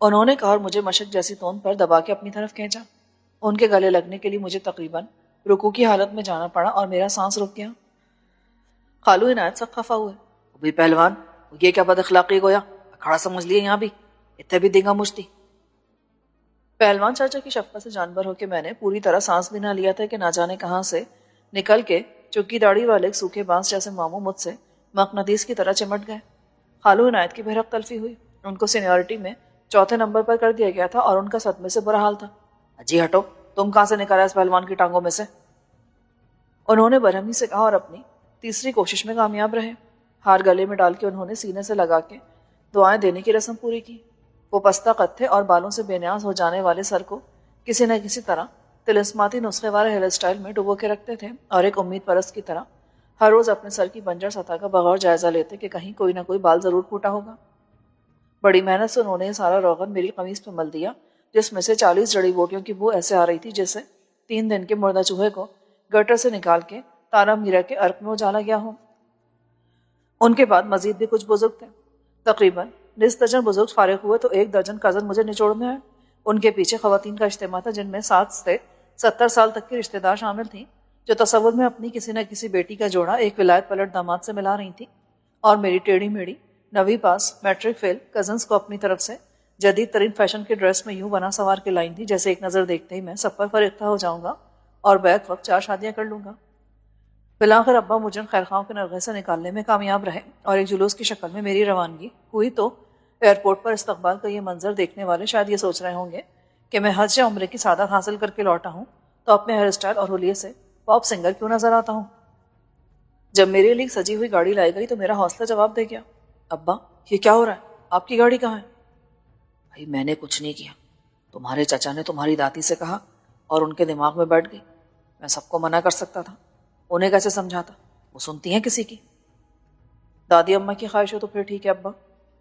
انہوں نے کہا اور مجھے مشق جیسی تون پر دبا کے اپنی طرف کھینچا۔ ان کے گلے لگنے کے لیے مجھے تقریباً رکوع کی حالت میں جانا پڑا اور میرا سانس رک گیا۔ خالو عنایت سب خفا ہوئے۔ بھی پہلوان، یہ کیا بد اخلاقی گویا، اکھاڑا سمجھ لیے یہاں بھی، اتنے بھی دینگا مجھتی۔ پہلوان چاچا کی شفقت سے جانبر ہو کے میں نے پوری طرح سانس بھی نہ لیا تھا کہ نہ جانے کہاں سے نکل کے چکی داڑھی والے ایک سوکھے بانس جیسے ماموں مجھ سے مقناطیس کی طرح چمٹ گئے۔ خالو عنایت کی بھرک تلفی ہوئی۔ ان کو سینیورٹی میں 4تھے نمبر پر کر دیا گیا تھا اور ان کا صدمے سے برا حال تھا۔ جی ہٹو، تم کہاں سے نکالا اس پہلوان کی ٹانگوں میں سے، انہوں نے برہمی سے کہا اور اپنی تیسری کوشش میں کامیاب رہے۔ ہار گلے میں ڈال کے انہوں نے سینے سے لگا کے دعائیں دینے کی رسم پوری کی۔ وہ پستہ قد تھے اور بالوں سے بے نیاز ہو جانے والے سر کو کسی نہ کسی طرح طلسماتی نسخے والے ہیئر اسٹائل میں ڈبو کے رکھتے تھے اور ایک امید پرست کی طرح ہر روز اپنے سر کی بنجر سطح کا بغور جائزہ لیتے کہ کہیں کوئی نہ کوئی بال ضرور پھوٹا ہوگا۔ بڑی محنت سے انہوں نے یہ سارا روغن میری قمیض پہ مل دیا، جس میں سے 40 جڑی بوٹیوں کی بو ایسے آ رہی تھی جیسے 3 دن کے مردہ چوہے کو گٹر سے نکال کے تارا میرا کے عرق میں اجالا گیا ہو۔ ان کے بعد مزید بھی کچھ بزرگ تھے، تقریباً نصف درجن بزرگ فارغ ہوئے تو 1 درجن کزن مجھے نچوڑ میں آئے۔ ان کے پیچھے خواتین کا اجتماع تھا جن میں 7 سے 70 سال تک کی رشتہ دار شامل تھیں جو تصور میں اپنی کسی نہ کسی بیٹی کا جوڑا ایک ولایت پلٹ داماد سے ملا رہی تھیں، اور میری ٹیڑھی میڑھی 9ویں پاس میٹرک فیل کزنس کو اپنی طرف سے جدید ترین فیشن کے ڈریس میں یوں بنا سوار کے لائن تھی جیسے ایک نظر دیکھتے ہی میں سب پر فریختہ ہو جاؤں گا اور بیک وقت 4 شادیاں کر لوں گا۔ بالآخر ابا مجھے خیرخواہوں کے نرغے سے نکالنے میں کامیاب رہے اور ایک جلوس کی شکل میں میری روانگی ہوئی تو ایئرپورٹ پر استقبال کا یہ منظر دیکھنے والے شاید یہ سوچ رہے ہوں گے کہ میں حج یا عمرے کی سعادت حاصل کر کے لوٹا ہوں تو اپنے ہیئر اسٹائل اور حلیے سے پاپ سنگر کیوں نظر آتا ہوں۔ جب میرے لیے سجی ہوئی گاڑی لائی گئی تو میرا حوصلہ جواب دے گیا۔ ابا، یہ کیا ہو رہا ہے؟ آپ کی گاڑی کہاں ہے؟ بھائی میں نے کچھ نہیں کیا، تمہارے چچا نے تمہاری داتی سے کہا اور ان کے دماغ میں بیٹھ گئی۔ میں سب کو منع کر سکتا تھا، انہیں کیسے سمجھاتا؟ وہ سنتی ہیں کسی کی؟ دادی اماں کی خواہش ہو تو پھر ٹھیک ہے ابا،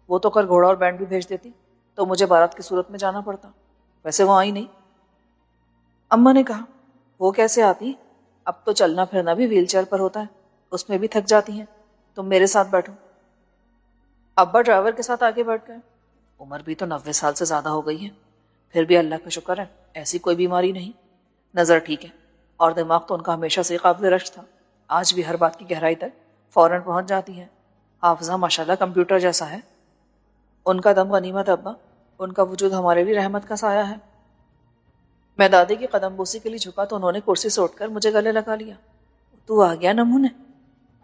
وہ تو کر گھوڑا اور بینڈ بھی بھیج دیتی تو مجھے بارات کی صورت میں جانا پڑتا، ویسے وہ آئی نہیں۔ اماں نے کہا وہ کیسے آتی، اب تو چلنا پھرنا بھی ویل چیئر پر ہوتا ہے، اس میں بھی تھک جاتی ہیں، تم میرے ساتھ بیٹھو۔ ابا ڈرائیور کے ساتھ آگے بیٹھ گئے۔ عمر بھی تو 90 سال سے زیادہ ہو گئی ہے، پھر بھی اللہ کا شکر ہے ایسی کوئی بیماری نہیں، نظر ٹھیک ہے اور دماغ تو ان کا ہمیشہ سے قابل رشک تھا، آج بھی ہر بات کی گہرائی تک فوراً پہنچ جاتی ہے، حافظہ ماشاءاللہ کمپیوٹر جیسا ہے۔ ان کا دم غنیمت ابا، ان کا وجود ہمارے لیے رحمت کا سایہ ہے۔ میں دادی کی قدم بوسی کے لیے جھکا تو انہوں نے کرسی سے اٹھ کر مجھے گلے لگا لیا۔ تو آ گیا نمونے،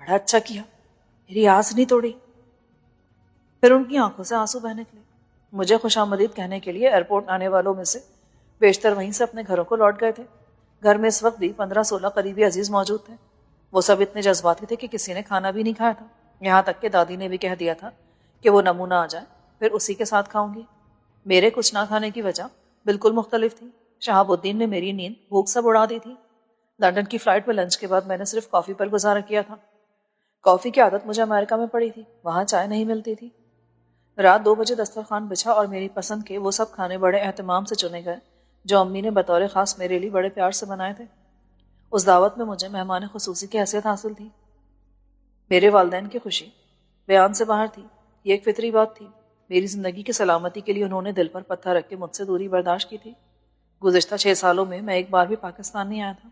بڑا اچھا کیا، میری آس نہیں توڑی۔ پھر ان کی آنکھوں سے آنسو بہنے لگے۔ مجھے خوش آمدید کہنے کے لیے ایئرپورٹ آنے والوں میں سے بیشتر وہیں سے اپنے گھروں کو لوٹ گئے تھے۔ گھر میں اس وقت بھی 15-16 قریبی عزیز موجود تھے۔ وہ سب اتنے جذباتی تھے کہ کسی نے کھانا بھی نہیں کھایا تھا، یہاں تک کہ دادی نے بھی کہہ دیا تھا کہ وہ نمونہ آ جائے پھر اسی کے ساتھ کھاؤں گی۔ میرے کچھ نہ کھانے کی وجہ بالکل مختلف تھی۔ شہاب الدین نے میری نیند بھوک سب اڑا دی تھی۔ لندن کی فلائٹ میں لنچ کے بعد میں نے صرف کافی پر گزارا کیا تھا۔ کافی کی عادت مجھے امریکہ میں پڑی تھی، وہاں چائے نہیں ملتی تھی۔ رات 2 بجے دسترخوان بچھا اور میری پسند کے وہ سب کھانے بڑے اہتمام سے چنے گئے جو امی نے بطور خاص میرے لیے بڑے پیار سے بنائے تھے۔ اس دعوت میں مجھے مہمان خصوصی کی حیثیت حاصل تھی۔ میرے والدین کی خوشی بیان سے باہر تھی، یہ ایک فطری بات تھی۔ میری زندگی کی سلامتی کے لیے انہوں نے دل پر پتھر رکھ کے مجھ سے دوری برداشت کی تھی۔ گزشتہ 6 سالوں میں میں ایک بار بھی پاکستان نہیں آیا تھا۔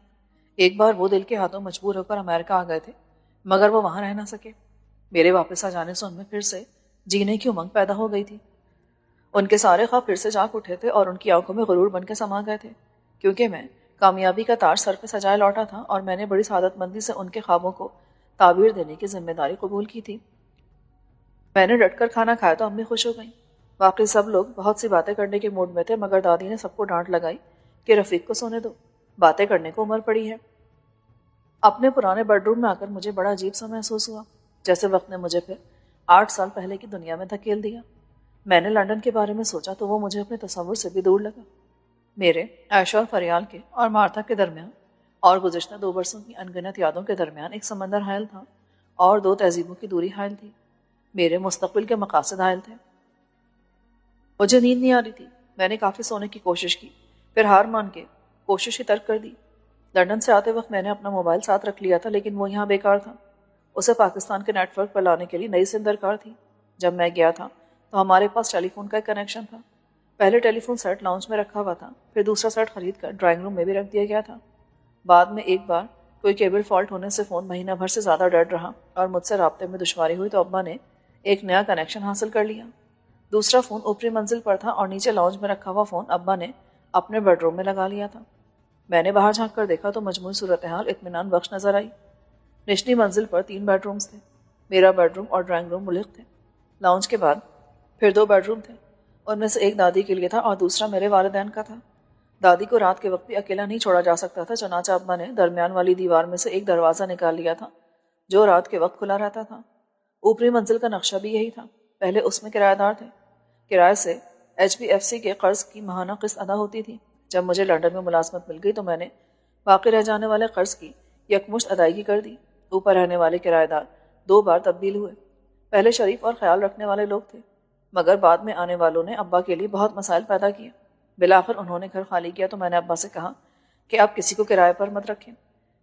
ایک بار وہ دل کے ہاتھوں مجبور ہو کر امریکہ آ گئے تھے، مگر وہ وہاں رہ نہ سکے۔ میرے واپس آ جانے سے ان میں پھر سے جینے کی امنگ پیدا ہو گئی تھی۔ ان کے سارے خواب پھر سے جاگ اٹھے تھے اور ان کی آنکھوں میں غرور بن کے سما گئے تھے، کیونکہ میں کامیابی کا تاج سر پہ سجائے لوٹا تھا اور میں نے بڑی سعادت مندی سے ان کے خوابوں کو تعبیر دینے کی ذمہ داری قبول کی تھی۔ میں نے ڈٹ کر کھانا کھایا تو امی خوش ہو گئیں۔ باقی سب لوگ بہت سی باتیں کرنے کے موڈ میں تھے، مگر دادی نے سب کو ڈانٹ لگائی کہ رفیق کو سونے دو، باتیں کرنے کو عمر پڑی ہے۔ اپنے پرانے بیڈ روم میں آ کر مجھے بڑا عجیب سا محسوس ہوا، جیسے وقت نے مجھے پھر 8 سال پہلے کی دنیا میں دھکیل دیا۔ میں نے لندن کے بارے میں سوچا تو وہ مجھے اپنے تصور سے بھی دور لگا۔ میرے عائشہ اور فریال کے اور مارتھا کے درمیان اور گزشتہ 2 برسوں کی انگنت یادوں کے درمیان ایک سمندر حائل تھا اور 2 تہذیبوں کی دوری حائل تھی۔ میرے مستقبل کے مقاصد حائل تھے۔ مجھے نیند نہیں آ رہی تھی۔ میں نے کافی سونے کی کوشش کی، پھر ہار مان کے کوشش ہی ترک کر دی۔ لندن سے آتے وقت میں نے اپنا موبائل ساتھ رکھ لیا تھا، لیکن وہ یہاں بیکار تھا۔ اسے پاکستان کے نیٹ ورک پر لانے کے لیے نئی سم درکار تھی۔ جب میں گیا تھا تو ہمارے پاس ٹیلی فون کا ایک کنیکشن تھا۔ پہلے ٹیلی فون سیٹ لاؤنج میں رکھا ہوا تھا، پھر دوسرا سیٹ خرید کر ڈرائنگ روم میں بھی رکھ دیا گیا تھا۔ بعد میں ایک بار کوئی کیبل فالٹ ہونے سے فون مہینہ بھر سے زیادہ ڈیڈ رہا اور مجھ سے رابطے میں دشواری ہوئی تو ابا نے ایک نیا کنیکشن حاصل کر لیا۔ دوسرا فون اوپری منزل پر تھا اور نیچے لاؤنج میں رکھا ہوا فون ابا نے اپنے بیڈ روم میں لگا لیا تھا۔ میں نے باہر جھانک کر دیکھا تو مجموعی صورتحال اطمینان بخش نظر آئی۔ نچلی منزل پر 3 بیڈ رومز تھے۔ میرا بیڈ روم اور ڈرائنگ روم ملک تھے۔ لاؤنج کے بعد پھر 2 بیڈ روم تھے، ان میں سے ایک دادی کے لیے تھا اور دوسرا میرے والدین کا تھا۔ دادی کو رات کے وقت بھی اکیلا نہیں چھوڑا جا سکتا تھا، چنانچہ ابا نے درمیان والی دیوار میں سے ایک دروازہ نکال لیا تھا جو رات کے وقت کھلا رہتا تھا۔ اوپری منزل کا نقشہ بھی یہی تھا۔ پہلے اس میں کرایہ دار تھے۔ کرائے سے HBFC کے قرض کی ماہانہ قسط ادا ہوتی تھی۔ جب مجھے لندن میں ملازمت مل گئی تو میں نے باقی رہ جانے والے قرض کی یکمشت ادائیگی کر دی۔ اوپر رہنے والے کرایہ دار 2 بار تبدیل ہوئے۔ پہلے شریف اور خیال رکھنے والے لوگ تھے، مگر بعد میں آنے والوں نے ابا کے لیے بہت مسائل پیدا کیے۔ بالآخر انہوں نے گھر خالی کیا تو میں نے ابا سے کہا کہ آپ کسی کو کرائے پر مت رکھیں۔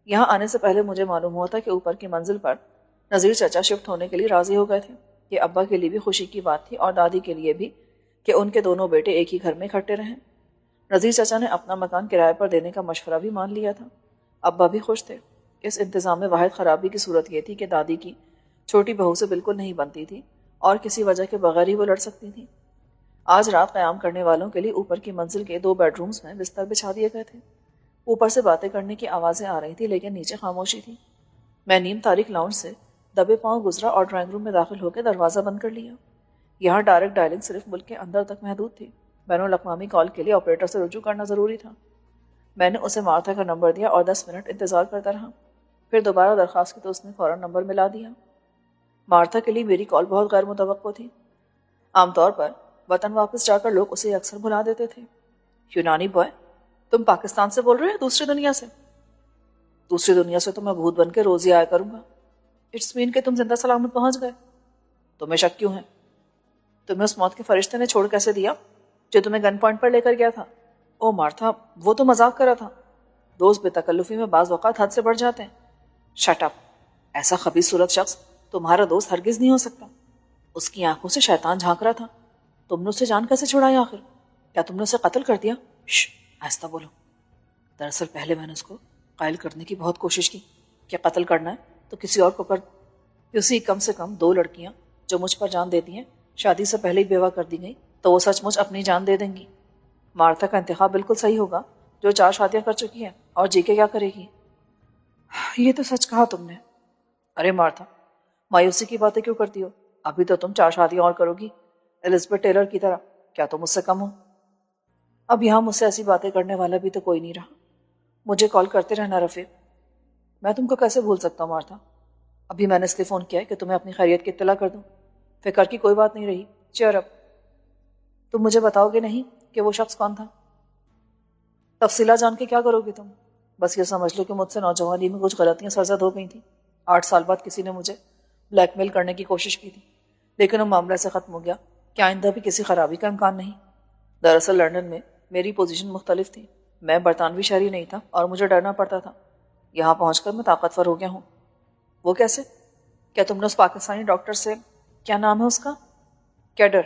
یہاں آنے سے پہلے مجھے معلوم ہوا تھا کہ اوپر کی منزل پر نذیر چچا شفٹ ہونے کے لیے راضی ہو گئے تھے۔ یہ ابا کے لیے بھی خوشی کی بات تھی اور دادی کے لیے بھی کہ ان کے دونوں بیٹے ایک ہی گھر میں اکٹھے رہیں۔ نذیر چچا نے اپنا مکان کرائے پر دینے کا مشورہ بھی مان لیا تھا۔ ابا بھی خوش تھے۔ اس انتظام میں واحد خرابی کی صورت یہ تھی کہ دادی کی چھوٹی بہو سے بالکل نہیں بنتی تھی اور کسی وجہ کے بغیر ہی وہ لڑ سکتی تھی۔ آج رات قیام کرنے والوں کے لیے اوپر کی منزل کے 2 بیڈ رومز میں بستر بچھا دیے گئے تھے۔ اوپر سے باتیں کرنے کی آوازیں آ رہی تھی لیکن نیچے خاموشی تھی۔ میں نیم تاریک لاؤنج سے دبے پاؤں گزرا اور ڈرائنگ روم میں داخل ہو کے دروازہ بند کر لیا۔ یہاں ڈائریکٹ ڈائلنگ صرف ملک کے اندر تک محدود تھی۔ بین الاقوامی کال کے لیے آپریٹر سے رجوع کرنا ضروری تھا۔ میں نے اسے مارتھا کا نمبر دیا اور 10 منٹ انتظار کرتا رہا۔ پھر دوبارہ درخواست کی تو اس نے فوراً نمبر ملا دیا۔ مارتھا کے لیے میری کال بہت غیر متوقع تھی۔ عام طور پر وطن واپس جا کر لوگ اسے اکثر بھلا دیتے تھے۔ یونانی بوائے، تم پاکستان سے بول رہے ہو؟ دوسری دنیا سے؟ دوسری دنیا سے تو میں بھوت بن کے روز ہی آیا کروں گا۔ اٹس مین کہ تم زندہ سلامت پہنچ گئے۔ تمہیں شک کیوں ہے؟ تمہیں اس موت کے فرشتے نے چھوڑ کیسے دیا جو تمہیں گن پوائنٹ پر لے کر گیا تھا؟ او مارتھا، وہ تو مذاق کر رہا تھا۔ دوست بے تکلفی میں بعض اوقات حد سے بڑھ جاتے ہیں۔ Shut up! ایسا خبیث صورت شخص تمہارا دوست ہرگز نہیں ہو سکتا۔ اس کی آنکھوں سے شیطان جھانک رہا تھا۔ تم نے اسے جان کیسے چھڑائی آخر؟ کیا تم نے اسے قتل کر دیا؟ آہستہ بولو۔ دراصل پہلے میں نے اس کو قائل کرنے کی بہت کوشش کی کہ قتل کرنا ہے تو کسی اور کو کر۔ اسی کم سے کم 2 لڑکیاں جو مجھ پر جان دیتی ہیں شادی سے پہلے ہی بیوہ کر دی گئی تو وہ سچ مچ اپنی جان دے دیں گی۔ مارتھا کا انتخاب بالکل صحیح ہوگا جو 4 شادیاں کر چکی ہے اور جی کے کیا کرے گی؟ یہ تو سچ کہا تم نے۔ ارے مارتھا، مایوسی کی باتیں کیوں کرتی ہو؟ ابھی تو تم 4 شادیاں اور کرو گی، الزبتھ ٹیلر کی طرح۔ کیا تم مجھ سے کم ہو؟ اب یہاں مجھ سے ایسی باتیں کرنے والا بھی تو کوئی نہیں رہا. مجھے کال کرتے رہنا رفیق. میں تم کو کیسے بھول سکتا ہوں مارتھا؟ ابھی میں نے اس لیے فون کیا ہے کہ تمہیں اپنی خیریت کی اطلاع کر دوں. فکر کی کوئی بات نہیں رہی. چیئر اپ. تم مجھے بتاؤ گے نہیں کہ وہ شخص کون تھا؟ تفصیلات جان کے کیا کرو گے تم؟ بس یہ سمجھ لو کہ مجھ سے نوجوانی میں کچھ غلطیاں سرزد ہو گئی تھیں. 8 سال بعد کسی نے مجھے بلیک میل کرنے کی کوشش کی تھی، لیکن وہ معاملہ سے ختم ہو گیا کہ آئندہ بھی کسی خرابی کا امکان نہیں. دراصل لندن میں میری پوزیشن مختلف تھی. میں برطانوی شہری نہیں تھا اور مجھے ڈرنا پڑتا تھا. یہاں پہنچ کر میں طاقتور ہو گیا ہوں. وہ کیسے؟ کیا تم نے اس پاکستانی ڈاکٹر سے، کیا نام ہے اس کا، کیڈر،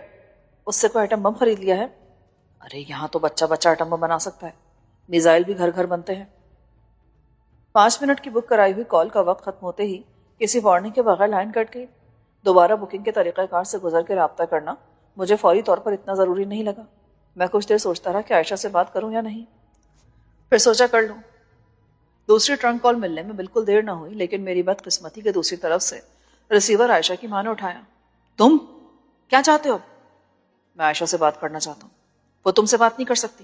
اس سے کوئی ایٹم بم خرید لیا ہے؟ ارے یہاں تو بچہ بچہ ایٹم بم بنا سکتا ہے. میزائل بھی گھر گھر بنتے ہیں. 5 منٹ کی بک کرائی ہوئی کال کا وقت ختم ہوتے ہی کسی وارننگ کے بغیر لائن کٹ گئی. دوبارہ بکنگ کے طریقہ کار سے گزر کے رابطہ کرنا مجھے فوری طور پر اتنا ضروری نہیں لگا. میں کچھ دیر سوچتا رہا کہ عائشہ سے بات کروں یا نہیں. پھر سوچا کر لوں. دوسری ٹرنک کال ملنے میں بالکل دیر نہ ہوئی، لیکن میری بدقسمتی کے دوسری طرف سے ریسیور عائشہ کی ماں نے اٹھایا. تم کیا چاہتے ہو؟ میں عائشہ سے بات کرنا چاہتا ہوں. وہ تم سے بات نہیں کر سکتی.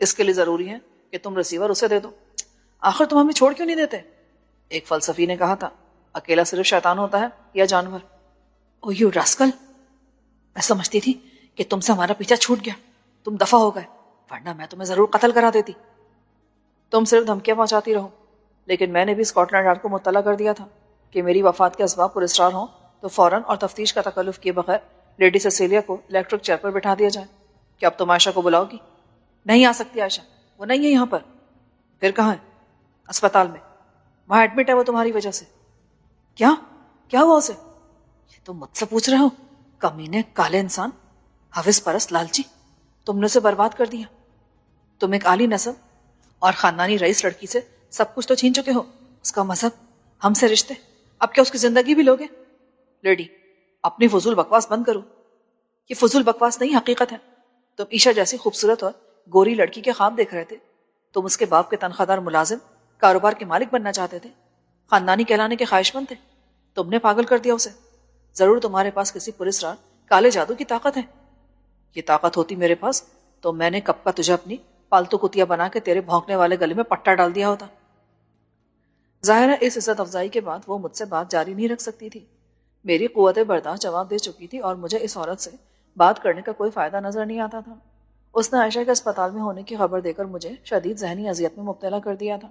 اس کے لیے ضروری ہے کہ تم ریسیور اسے دے دو. آخر تم ہمیں چھوڑ کیوں نہیں دیتے؟ ایک فلسفی نے کہا تھا، اکیلا صرف شیطان ہوتا ہے یا جانور. او یو راسکل، میں سمجھتی تھی کہ تم سے ہمارا پیچھا چھوٹ گیا. تم دفع ہو گئے، ورنہ میں تمہیں ضرور قتل کرا دیتی. تم صرف دھمکیاں پہنچاتی رہو. لیکن میں نے بھی اسکاٹ لینڈ یارڈ کو مطلع کر دیا تھا کہ میری وفات کے اسباب پر اسرار ہوں تو فوراً اور تفتیش کا تکلف کیے بغیر لیڈی سیسیلیا کو الیکٹرک چیئر پر بٹھا دیا جائے. کیا اب تم عائشہ کو بلاؤ گی؟ نہیں آ سکتی عائشہ، وہ نہیں ہے یہاں پر. پھر کہاں ہے؟ اسپتال میں. وہاں ایڈمٹ ہے وہ تمہاری وجہ سے. کیا کیا ہوا اسے؟ یہ تم مجھ سے پوچھ رہے ہو؟ کمینے، کالے انسان، حوث پرست، لالچی. تم نے اسے برباد کر دیا. تم ایک عالی نسب اور خاندانی رئیس لڑکی سے سب کچھ تو چھین چکے ہو، اس کا مذہب، ہم سے رشتے، اب کیا اس کی زندگی بھی لوگے؟ لیڈی، اپنی فضول بکواس بند کرو. یہ فضول بکواس نہیں، حقیقت ہے. تم عائشہ جیسی خوبصورت اور گوری لڑکی کے خواب دیکھ رہے تھے. تم اس کے باپ کے تنخواہ دار ملازم، کاروبار کے مالک بننا چاہتے تھے، خاندانی کہلانے کے خواہش مند تھے. تم نے پاگل کر دیا اسے. ضرور تمہارے پاس کسی پراسرار کالے جادو کی طاقت ہے. یہ طاقت ہوتی میرے پاس تو میں نے کب کا تجھے اپنی پالتو کتیا بنا کے تیرے بھونکنے والے گلے میں پٹا ڈال دیا ہوتا. ظاہر ہے اس عزت افزائی کے بعد وہ مجھ سے بات جاری نہیں رکھ سکتی تھی. میری قوت برداشت جواب دے چکی تھی اور مجھے اس عورت سے بات کرنے کا کوئی فائدہ نظر نہیں آتا تھا. اس نے عائشہ کے اسپتال میں ہونے کی خبر دے کر مجھے شدید ذہنی اذیت میں مبتلا کر دیا تھا.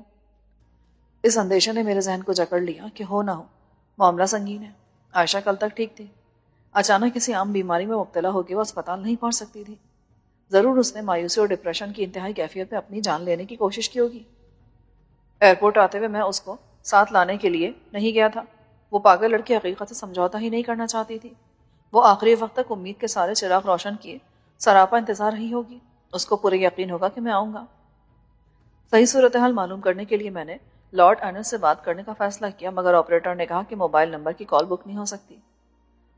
اس اندیشے نے میرے ذہن کو جکڑ لیا کہ ہو نہ ہو معاملہ سنگین ہے. عائشہ کل تک ٹھیک تھی، اچانک کسی عام بیماری میں مبتلا ہو کے وہ اسپتال نہیں پہنچ سکتی تھی. ضرور اس نے مایوسی اور ڈپریشن کی انتہائی کیفیت میں اپنی جان لینے کی کوشش کی ہوگی. ایئرپورٹ آتے ہوئے میں اس کو ساتھ لانے کے لیے نہیں گیا تھا. وہ پاگل لڑکی حقیقت سے سمجھوتا ہی نہیں کرنا چاہتی تھی. وہ آخری وقت تک امید کے سارے چراغ روشن کیے سراپا انتظار رہی ہوگی. اس کو پورے یقین ہوگا کہ میں آؤں گا. صحیح صورتحال معلوم کرنے کے لیے میں نے لارڈ ارنسٹ سے بات کرنے کا فیصلہ کیا، مگر آپریٹر نے کہا کہ موبائل نمبر کی کال بک نہیں ہو سکتی.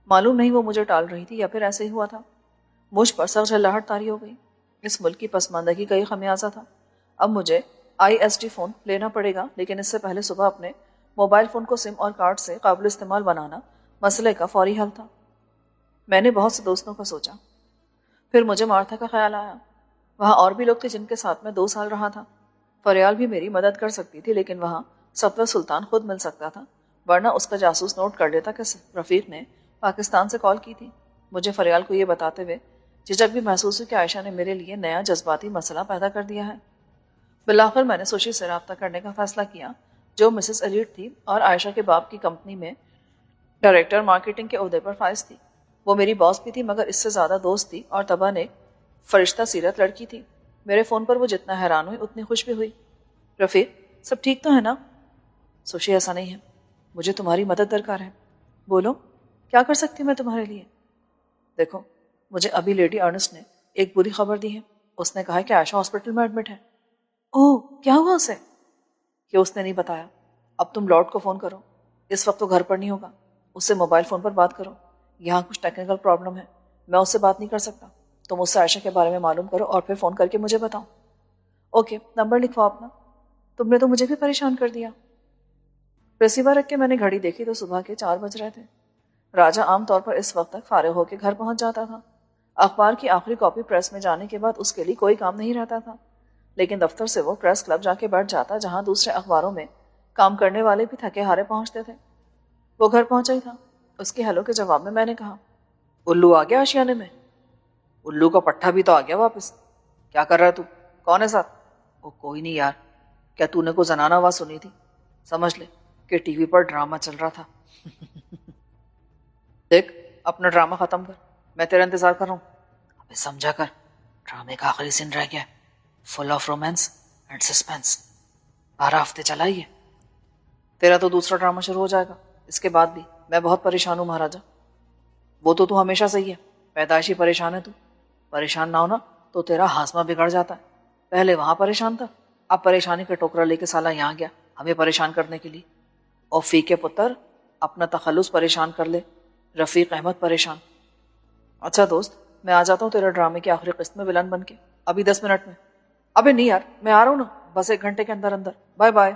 معلوم نہیں وہ مجھے ٹال رہی تھی یا پھر ایسے ہی ہوا تھا. مجھ پر سخت جھلاہٹ طاری ہو گئی. اس ملک کی پسماندگی کا یہ خمیازہ تھا. اب مجھے ISD فون لینا پڑے گا، لیکن اس سے پہلے صبح اپنے موبائل فون کو سم اور کارڈ سے قابل استعمال بنانا مسئلے کا فوری حل تھا. میں نے بہت سے دوستوں کا سوچا، پھر مجھے مارتھا کا خیال آیا. وہاں اور بھی لوگ تھے جن کے ساتھ میں 2 سال رہا تھا. فریال بھی میری مدد کر سکتی تھی، لیکن وہاں صفوہ سلطان خود مل سکتا تھا، ورنہ اس کا جاسوس نوٹ کر لیتا کہ رفیق نے پاکستان سے کال کی تھی. مجھے فریال کو یہ بتاتے ہوئے جھجک بھی محسوس ہوئی کہ عائشہ نے میرے لیے نیا جذباتی مسئلہ پیدا کر دیا ہے. بالآخر میں نے سوشی سے رابطہ کرنے کا فیصلہ کیا، جو مسز ایلیٹ تھی اور عائشہ کے باپ کی کمپنی میں ڈائریکٹر مارکیٹنگ کے عہدے پر فائز تھی. وہ میری باس بھی تھی، مگر اس سے زیادہ دوست تھی اور طبعاً ایک فرشتہ سیرت لڑکی تھی. میرے فون پر وہ جتنا حیران ہوئی اتنی خوش بھی ہوئی. رفیق، سب ٹھیک تو ہے نا؟ سوشی، ایسا نہیں ہے، مجھے تمہاری مدد درکار ہے. بولو، کیا کر سکتی ہوں میں تمہارے لیے؟ دیکھو، مجھے ابھی لیڈی ارنسٹ نے ایک بری خبر دی ہے. اس نے کہا ہے کہ عائشہ ہاسپٹل میں ایڈمٹ ہے. اوہ، کیا ہوا اسے؟ کہ اس نے نہیں بتایا. اب تم لارڈ کو فون کرو. اس وقت وہ گھر پر نہیں ہوگا. اس سے موبائل فون پر بات کرو. یہاں کچھ ٹیکنیکل پرابلم ہے، میں اس سے بات نہیں کر سکتا. تم اس سے عائشہ کے بارے میں معلوم کرو اور پھر فون کر کے مجھے بتاؤ. اوکے، نمبر لکھواؤ اپنا. تم نے تو مجھے بھی پریشان کر دیا. ریسیور رکھ کے میں نے گھڑی دیکھی تو صبح کے 4 بج رہے تھے. راجہ عام طور پر اس وقت تک فارغ ہو کے گھر پہنچ جاتا تھا. اخبار کی آخری کاپی پریس میں جانے کے بعد اس کے لیے کوئی کام نہیں رہتا تھا، لیکن دفتر سے وہ پریس کلب جا کے بیٹھ جاتا جہاں دوسرے اخباروں میں کام کرنے والے بھی تھکے ہارے پہنچتے تھے۔ وہ گھر پہنچا ہی تھا۔ اس کی ہیلو کے جواب میں نے کہا، الو آ گیا آشیانے میں؟ الو کا پٹھا بھی تو آ گیا واپس۔ کیا کر رہا ہے تو؟ کون ہے ساتھ؟ وہ کوئی نہیں یار، کیا تو نے کوئی زنانہ آواز سنی تھی؟ سمجھ لے کہ ٹی وی پر ڈرامہ چل رہا تھا۔ دیکھ اپنا ڈرامہ ختم کر، میں تیرا انتظار کر رہا ہوں۔ ابے سمجھا کر، ڈرامے کا آخری سین رہ گیا، full of romance and suspense. 12 ہفتے چلا ہی ہے۔ تیرا تو دوسرا ڈرامہ شروع ہو جائے گا اس کے بعد بھی۔ میں بہت پریشان ہوں مہاراجا۔ وہ تو ہمیشہ صحیح ہے، پیدائشی پریشان ہے تو۔ پریشان نہ ہونا تو تیرا ہاضمہ بگڑ جاتا ہے۔ پہلے وہاں پریشان تھا، اب پریشانی کا ٹوکرا لے کے سالہ یہاں گیا ہمیں پریشان کرنے کے لیے۔ اور فی کے پتر، اپنا تخلص پریشان کر لے، رفیق احمد پریشان۔ اچھا دوست، میں آ جاتا ہوں تیرے ڈرامے کی آخری قسط میں ولن بن کے، ابھی 10 منٹ میں۔ ابے نہیں یار، میں آ رہا ہوں نا، بس 1 گھنٹے کے اندر اندر۔ Bye bye.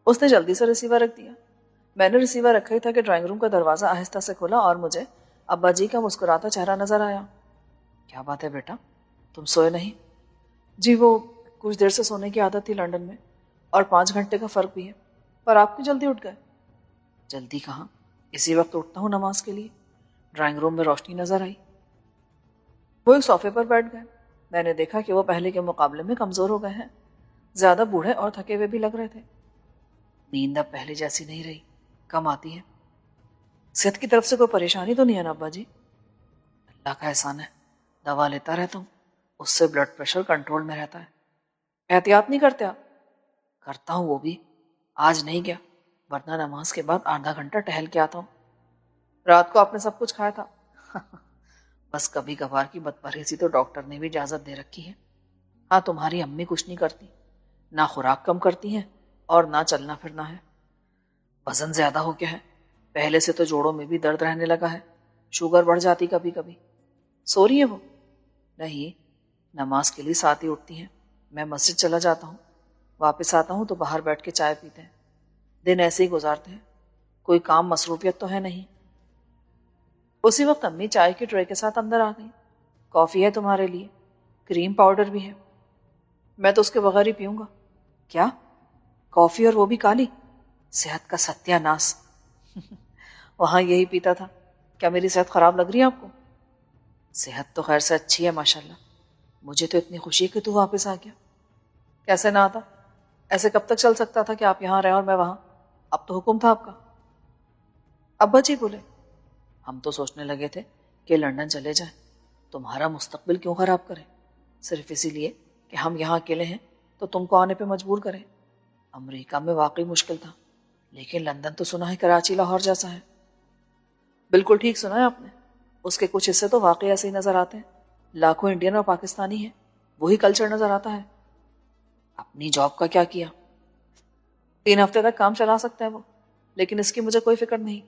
اس نے جلدی سے ریسیور رکھ دیا۔ میں نے ریسیور رکھا ہی تھا کہ ڈرائنگ روم کا دروازہ آہستہ سے کھلا اور مجھے ابا جی کا مسکراتا چہرہ نظر آیا۔ کیا بات ہے بیٹا، تم سوئے نہیں؟ جی وہ کچھ دیر سے سونے کی عادت تھی لنڈن میں، اور 5 گھنٹے کا فرق بھی ہے۔ پر آپ کیوں جلدی اٹھ گئے؟ جلدی کہاں، اسی وقت اٹھتا ہوں نماز کے لیے۔ ڈرائنگ روم میں روشنی نظر آئی۔ وہ ایک صوفے پر بیٹھ گئے۔ میں نے دیکھا کہ وہ پہلے کے مقابلے میں کمزور ہو گئے ہیں، زیادہ بوڑھے اور تھکے ہوئے بھی لگ رہے تھے۔ نیند اب پہلے جیسی نہیں رہی، کم آتی ہے۔ صحت کی طرف سے کوئی پریشانی تو نہیں ہے نا ابا جی؟ اللہ کا احسان ہے، دوا لیتا رہتا ہوں، اس سے بلڈ پریشر کنٹرول میں رہتا ہے۔ احتیاط نہیں کرتے آپ؟ کرتا ہوں، وہ بھی آج نہیں گیا، ورنہ نماز کے بعد آدھا گھنٹہ ٹہل کے آتا ہوں۔ رات کو آپ نے سب کچھ کھایا تھا؟ بس کبھی کبھار کی بد پرہیزی تو ڈاکٹر نے بھی اجازت دے رکھی ہے۔ ہاں تمہاری امی کچھ نہیں کرتی، نہ خوراک کم کرتی ہیں اور نہ چلنا پھرنا ہے۔ وزن زیادہ ہو گیا ہے، پہلے سے تو جوڑوں میں بھی درد رہنے لگا ہے، شوگر بڑھ جاتی کبھی کبھی۔ سو رہی ہے وہ؟ نہیں، نماز کے لیے ساتھ ہی اٹھتی ہیں۔ میں مسجد چلا جاتا ہوں، واپس آتا ہوں تو باہر بیٹھ کے چائے پیتے ہیں۔ دن ایسے ہی گزارتے ہیں، کوئی کام مصروفیت تو ہے نہیں۔ اسی وقت امی چائے کی ٹرے کے ساتھ اندر آ گئی۔ کافی ہے تمہارے لیے، کریم پاؤڈر بھی ہے۔ میں تو اس کے بغیر ہی پیوں گا۔ کیا؟ کافی اور وہ بھی کالی؟ صحت کا ستیہ ناس۔ وہاں یہی پیتا تھا۔ کیا میری صحت خراب لگ رہی ہے آپ کو؟ صحت تو خیر سے اچھی ہے ماشاءاللہ۔ مجھے تو اتنی خوشی ہے کہ تو واپس آ گیا۔ کیسے نہ آتا؟ ایسے کب تک چل سکتا تھا کہ آپ یہاں رہے اور میں وہاں؟ اب تو حکم تھا آپ کا۔ ابا جی بولے، ہم تو سوچنے لگے تھے کہ لندن چلے جائیں، تمہارا مستقبل کیوں خراب کریں، صرف اسی لیے کہ ہم یہاں اکیلے ہیں تو تم کو آنے پہ مجبور کریں۔ امریکہ میں واقعی مشکل تھا، لیکن لندن تو سنا ہے کراچی لاہور جیسا ہے۔ بالکل ٹھیک سنا ہے آپ نے، اس کے کچھ حصے تو واقعی ایسے ہی نظر آتے ہیں، لاکھوں انڈین اور پاکستانی ہیں، وہی کلچر نظر آتا ہے۔ اپنی جاب کا کیا کیا؟ 3 ہفتے تک کام چلا سکتے ہیں وہ، لیکن اس کی مجھے کوئی فکر نہیں۔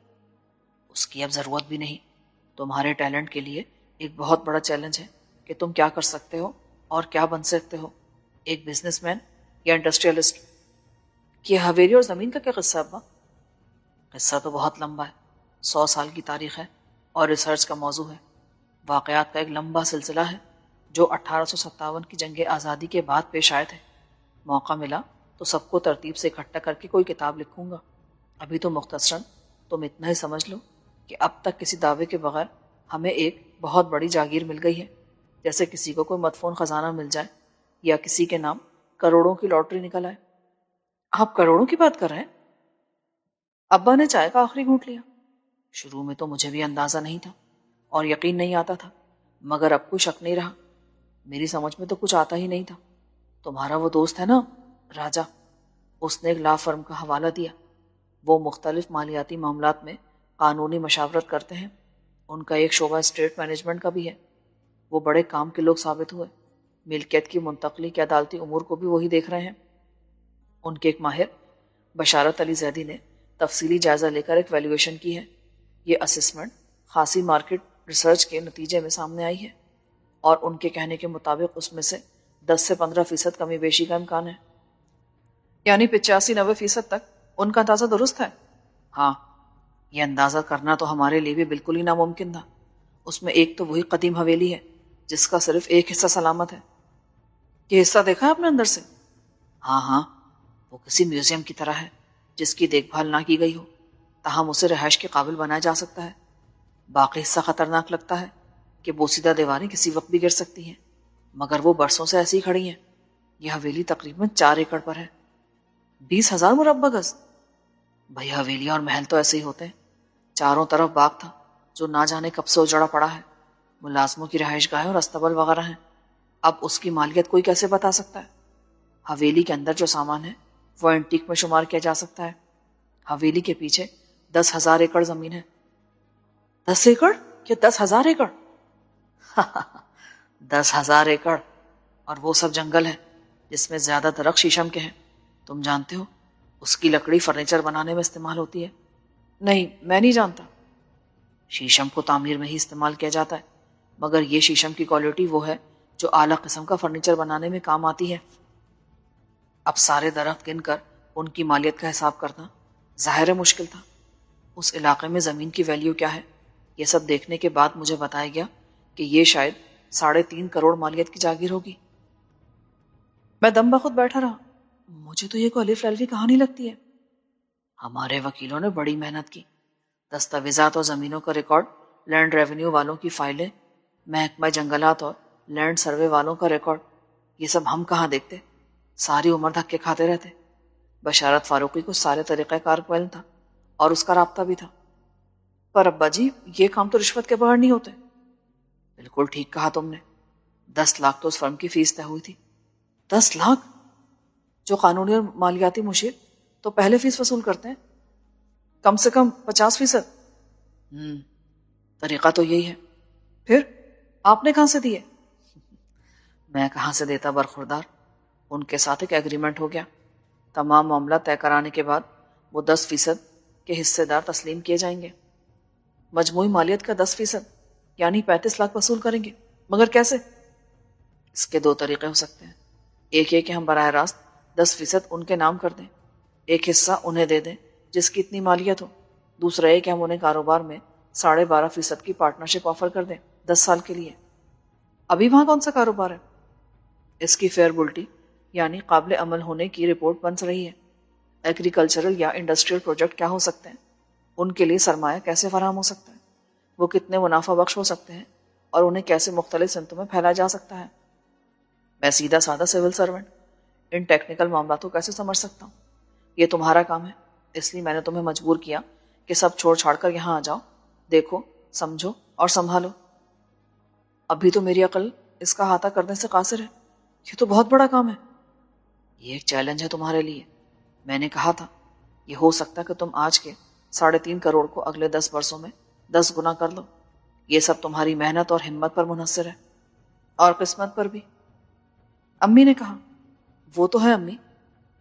اس کی اب ضرورت بھی نہیں، تمہارے ٹیلنٹ کے لیے ایک بہت بڑا چیلنج ہے کہ تم کیا کر سکتے ہو اور کیا بن سکتے ہو، ایک بزنس مین یا انڈسٹریلسٹ۔ یہ حویری اور زمین کا کیا قصہ ہے ابا؟ قصہ تو بہت لمبا ہے، 100 سال کی تاریخ ہے اور ریسرچ کا موضوع ہے، واقعات کا ایک لمبا سلسلہ ہے جو 1857 کی جنگ آزادی کے بعد پیش آئے تھے۔ موقع ملا تو سب کو ترتیب سے اکٹھا کر کے کوئی کتاب لکھوں گا۔ ابھی تو مختصراً تم اتنا ہی سمجھ لو کہ اب تک کسی دعوے کے بغیر ہمیں ایک بہت بڑی جاگیر مل گئی ہے، جیسے کسی کو کوئی مدفون خزانہ مل جائے یا کسی کے نام کروڑوں کی لاٹری نکل آئے۔ آپ کروڑوں کی بات کر رہے ہیں؟ ابا نے چائے کا آخری گھونٹ لیا۔ شروع میں تو مجھے بھی اندازہ نہیں تھا اور یقین نہیں آتا تھا، مگر اب کوئی شک نہیں رہا۔ میری سمجھ میں تو کچھ آتا ہی نہیں تھا۔ تمہارا وہ دوست ہے نا راجا، اس نے ایک لا فرم کا حوالہ دیا، وہ مختلف مالیاتی معاملات میں قانونی مشاورت کرتے ہیں، ان کا ایک شعبہ اسٹیٹ مینجمنٹ کا بھی ہے۔ وہ بڑے کام کے لوگ ثابت ہوئے، ملکیت کی منتقلی کے عدالتی امور کو بھی وہی دیکھ رہے ہیں۔ ان کے ایک ماہر بشارت علی زیدی نے تفصیلی جائزہ لے کر ایک ویلیویشن کی ہے۔ یہ اسسمنٹ خاصی مارکیٹ ریسرچ کے نتیجے میں سامنے آئی ہے، اور ان کے کہنے کے مطابق اس میں سے 10 سے 15% کمی بیشی کا امکان ہے۔ یعنی 85-90% تک ان کا اندازہ درست ہے؟ ہاں، یہ اندازہ کرنا تو ہمارے لیے بھی بالکل ہی ناممکن تھا، اس میں ایک تو وہی قدیم حویلی ہے جس کا صرف ایک حصہ سلامت ہے۔ یہ حصہ دیکھا ہے آپ نے اندر سے؟ ہاں ہاں، وہ کسی میوزیم کی طرح ہے جس کی دیکھ بھال نہ کی گئی ہو، تاہم اسے رہائش کے قابل بنایا جا سکتا ہے۔ باقی حصہ خطرناک لگتا ہے کہ بوسیدہ دیواریں کسی وقت بھی گر سکتی ہیں، مگر وہ برسوں سے ایسی کھڑی ہیں۔ یہ حویلی تقریباً 4 ایکڑ پر ہے۔ 20,000 مربع گز؟ بھئی حویلیاں اور محل تو ایسے ہی ہوتے ہیں، چاروں طرف باغ تھا جو نہ جانے کب سے اجڑا پڑا ہے، ملازموں کی رہائش گاہیں اور استبل وغیرہ ہیں۔ اب اس کی مالیت کوئی کیسے بتا سکتا ہے؟ حویلی کے اندر جو سامان ہے وہ اینٹیک میں شمار کیا جا سکتا ہے۔ حویلی کے پیچھے 10,000 ایکڑ زمین ہے۔ 10 ایکڑ یا 10,000 ایکڑ؟ 10,000 ایکڑ، اور وہ سب جنگل ہے جس میں زیادہ درخت شیشم کے ہیں۔ تم جانتے ہو اس کی لکڑی فرنیچر بنانے میں استعمال ہوتی ہے؟ نہیں، میں نہیں جانتا۔ شیشم کو تعمیر میں ہی استعمال کیا جاتا ہے، مگر یہ شیشم کی کوالٹی وہ ہے جو اعلیٰ قسم کا فرنیچر بنانے میں کام آتی ہے۔ اب سارے درخت گن کر ان کی مالیت کا حساب کرنا ظاہر ہے مشکل تھا۔ اس علاقے میں زمین کی ویلیو کیا ہے، یہ سب دیکھنے کے بعد مجھے بتایا گیا کہ یہ شاید 3.5 کروڑ مالیت کی جاگیر ہوگی۔ میں دم بخود بیٹھا رہا۔ مجھے تو یہ کوئی الف لیلوی کہانی لگتی ہے۔ ہمارے وکیلوں نے بڑی محنت کی، دستاویزات اور زمینوں کا ریکارڈ، لینڈ ریونیو والوں کی فائلیں، محکمہ جنگلات اور لینڈ سروے والوں کا ریکارڈ، یہ سب ہم کہاں دیکھتے، ساری عمر دھکے کھاتے رہتے۔ بشارت فاروقی کو سارے طریقہ کار کو علم تھا اور اس کا رابطہ بھی تھا۔ پر ابا جی، یہ کام تو رشوت کے بغیر نہیں ہوتے۔ بالکل ٹھیک کہا تم نے، 10 لاکھ تو اس فرم کی فیس طے ہوئی تھی۔ 10 لاکھ؟ جو قانونی اور مالیاتی مشیر تو پہلے فیس وصول کرتے ہیں، کم سے کم 50%۔ طریقہ تو یہی ہے۔ پھر آپ نے کہاں سے دیے؟ میں کہاں سے دیتا برخوردار، ان کے ساتھ ایک ایگریمنٹ ہو گیا، تمام معاملہ طے کرانے کے بعد وہ 10% کے حصے دار تسلیم کیے جائیں گے۔ مجموعی مالیت کا 10% یعنی 35 لاکھ وصول کریں گے۔ مگر کیسے؟ اس کے 2 طریقے ہو سکتے ہیں۔ ایک یہ کہ ہم براہ راست 10% ان کے نام کر دیں، ایک حصہ انہیں دے دیں جس کی اتنی مالیت ہو۔ دوسرا یہ کہ ہم انہیں کاروبار میں 12.5% کی پارٹنرشپ آفر کر دیں 10 سال کے لیے۔ ابھی وہاں کون سا کاروبار ہے؟ اس کی فیئربلٹی یعنی قابل عمل ہونے کی رپورٹ بن رہی ہے۔ ایگریکلچرل یا انڈسٹریل پروجیکٹ کیا ہو سکتے ہیں، ان کے لیے سرمایہ کیسے فراہم ہو سکتا ہے، وہ کتنے منافع بخش ہو سکتے ہیں اور انہیں کیسے مختلف سمتوں میں پھیلا جا سکتا ہے۔ میں سیدھا سادہ سول سرونٹ ان ٹیکنیکل معاملات کو کیسے سمجھ سکتا ہوں؟ یہ تمہارا کام ہے، اس لیے میں نے تمہیں مجبور کیا کہ سب چھوڑ چھاڑ کر یہاں آ جاؤ، دیکھو، سمجھو اور سنبھالو۔ ابھی تو میری عقل اس کا احاطہ کرنے سے قاصر ہے، یہ تو بہت بڑا کام ہے۔ یہ ایک چیلنج ہے تمہارے لیے۔ میں نے کہا تھا یہ ہو سکتا کہ تم آج کے 3.5 کروڑ کو اگلے 10 برسوں میں 10 گنا کر لو۔ یہ سب تمہاری محنت اور ہمت پر منحصر ہے، اور قسمت پر بھی۔ امی نے کہا۔ وہ تو ہے امی،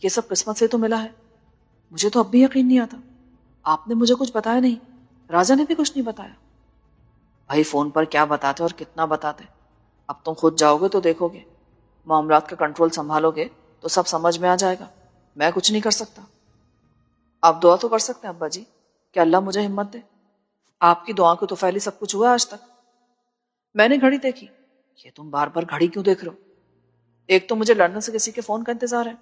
یہ سب قسمت سے تو ملا ہے۔ مجھے تو اب بھی یقین نہیں آتا، آپ نے مجھے کچھ بتایا نہیں، راجا نے بھی کچھ نہیں بتایا۔ بھائی فون پر کیا بتاتے اور کتنا بتاتے، اب تم خود جاؤ گے تو دیکھو گے، معاملات کا کنٹرول سنبھالو گے تو سب سمجھ میں آ جائے گا۔ میں کچھ نہیں کر سکتا۔ آپ دعا تو کر سکتے ہیں ابا جی کہ اللہ مجھے ہمت دے۔ آپ کی دعا کو تو پھیلی سب کچھ ہوا آج تک۔ میں نے گھڑی دیکھی۔ یہ تم بار بار گھڑی کیوں دیکھ رہے ہو؟ ایک تو مجھے لندن سے کسی کے فون کا انتظار ہے۔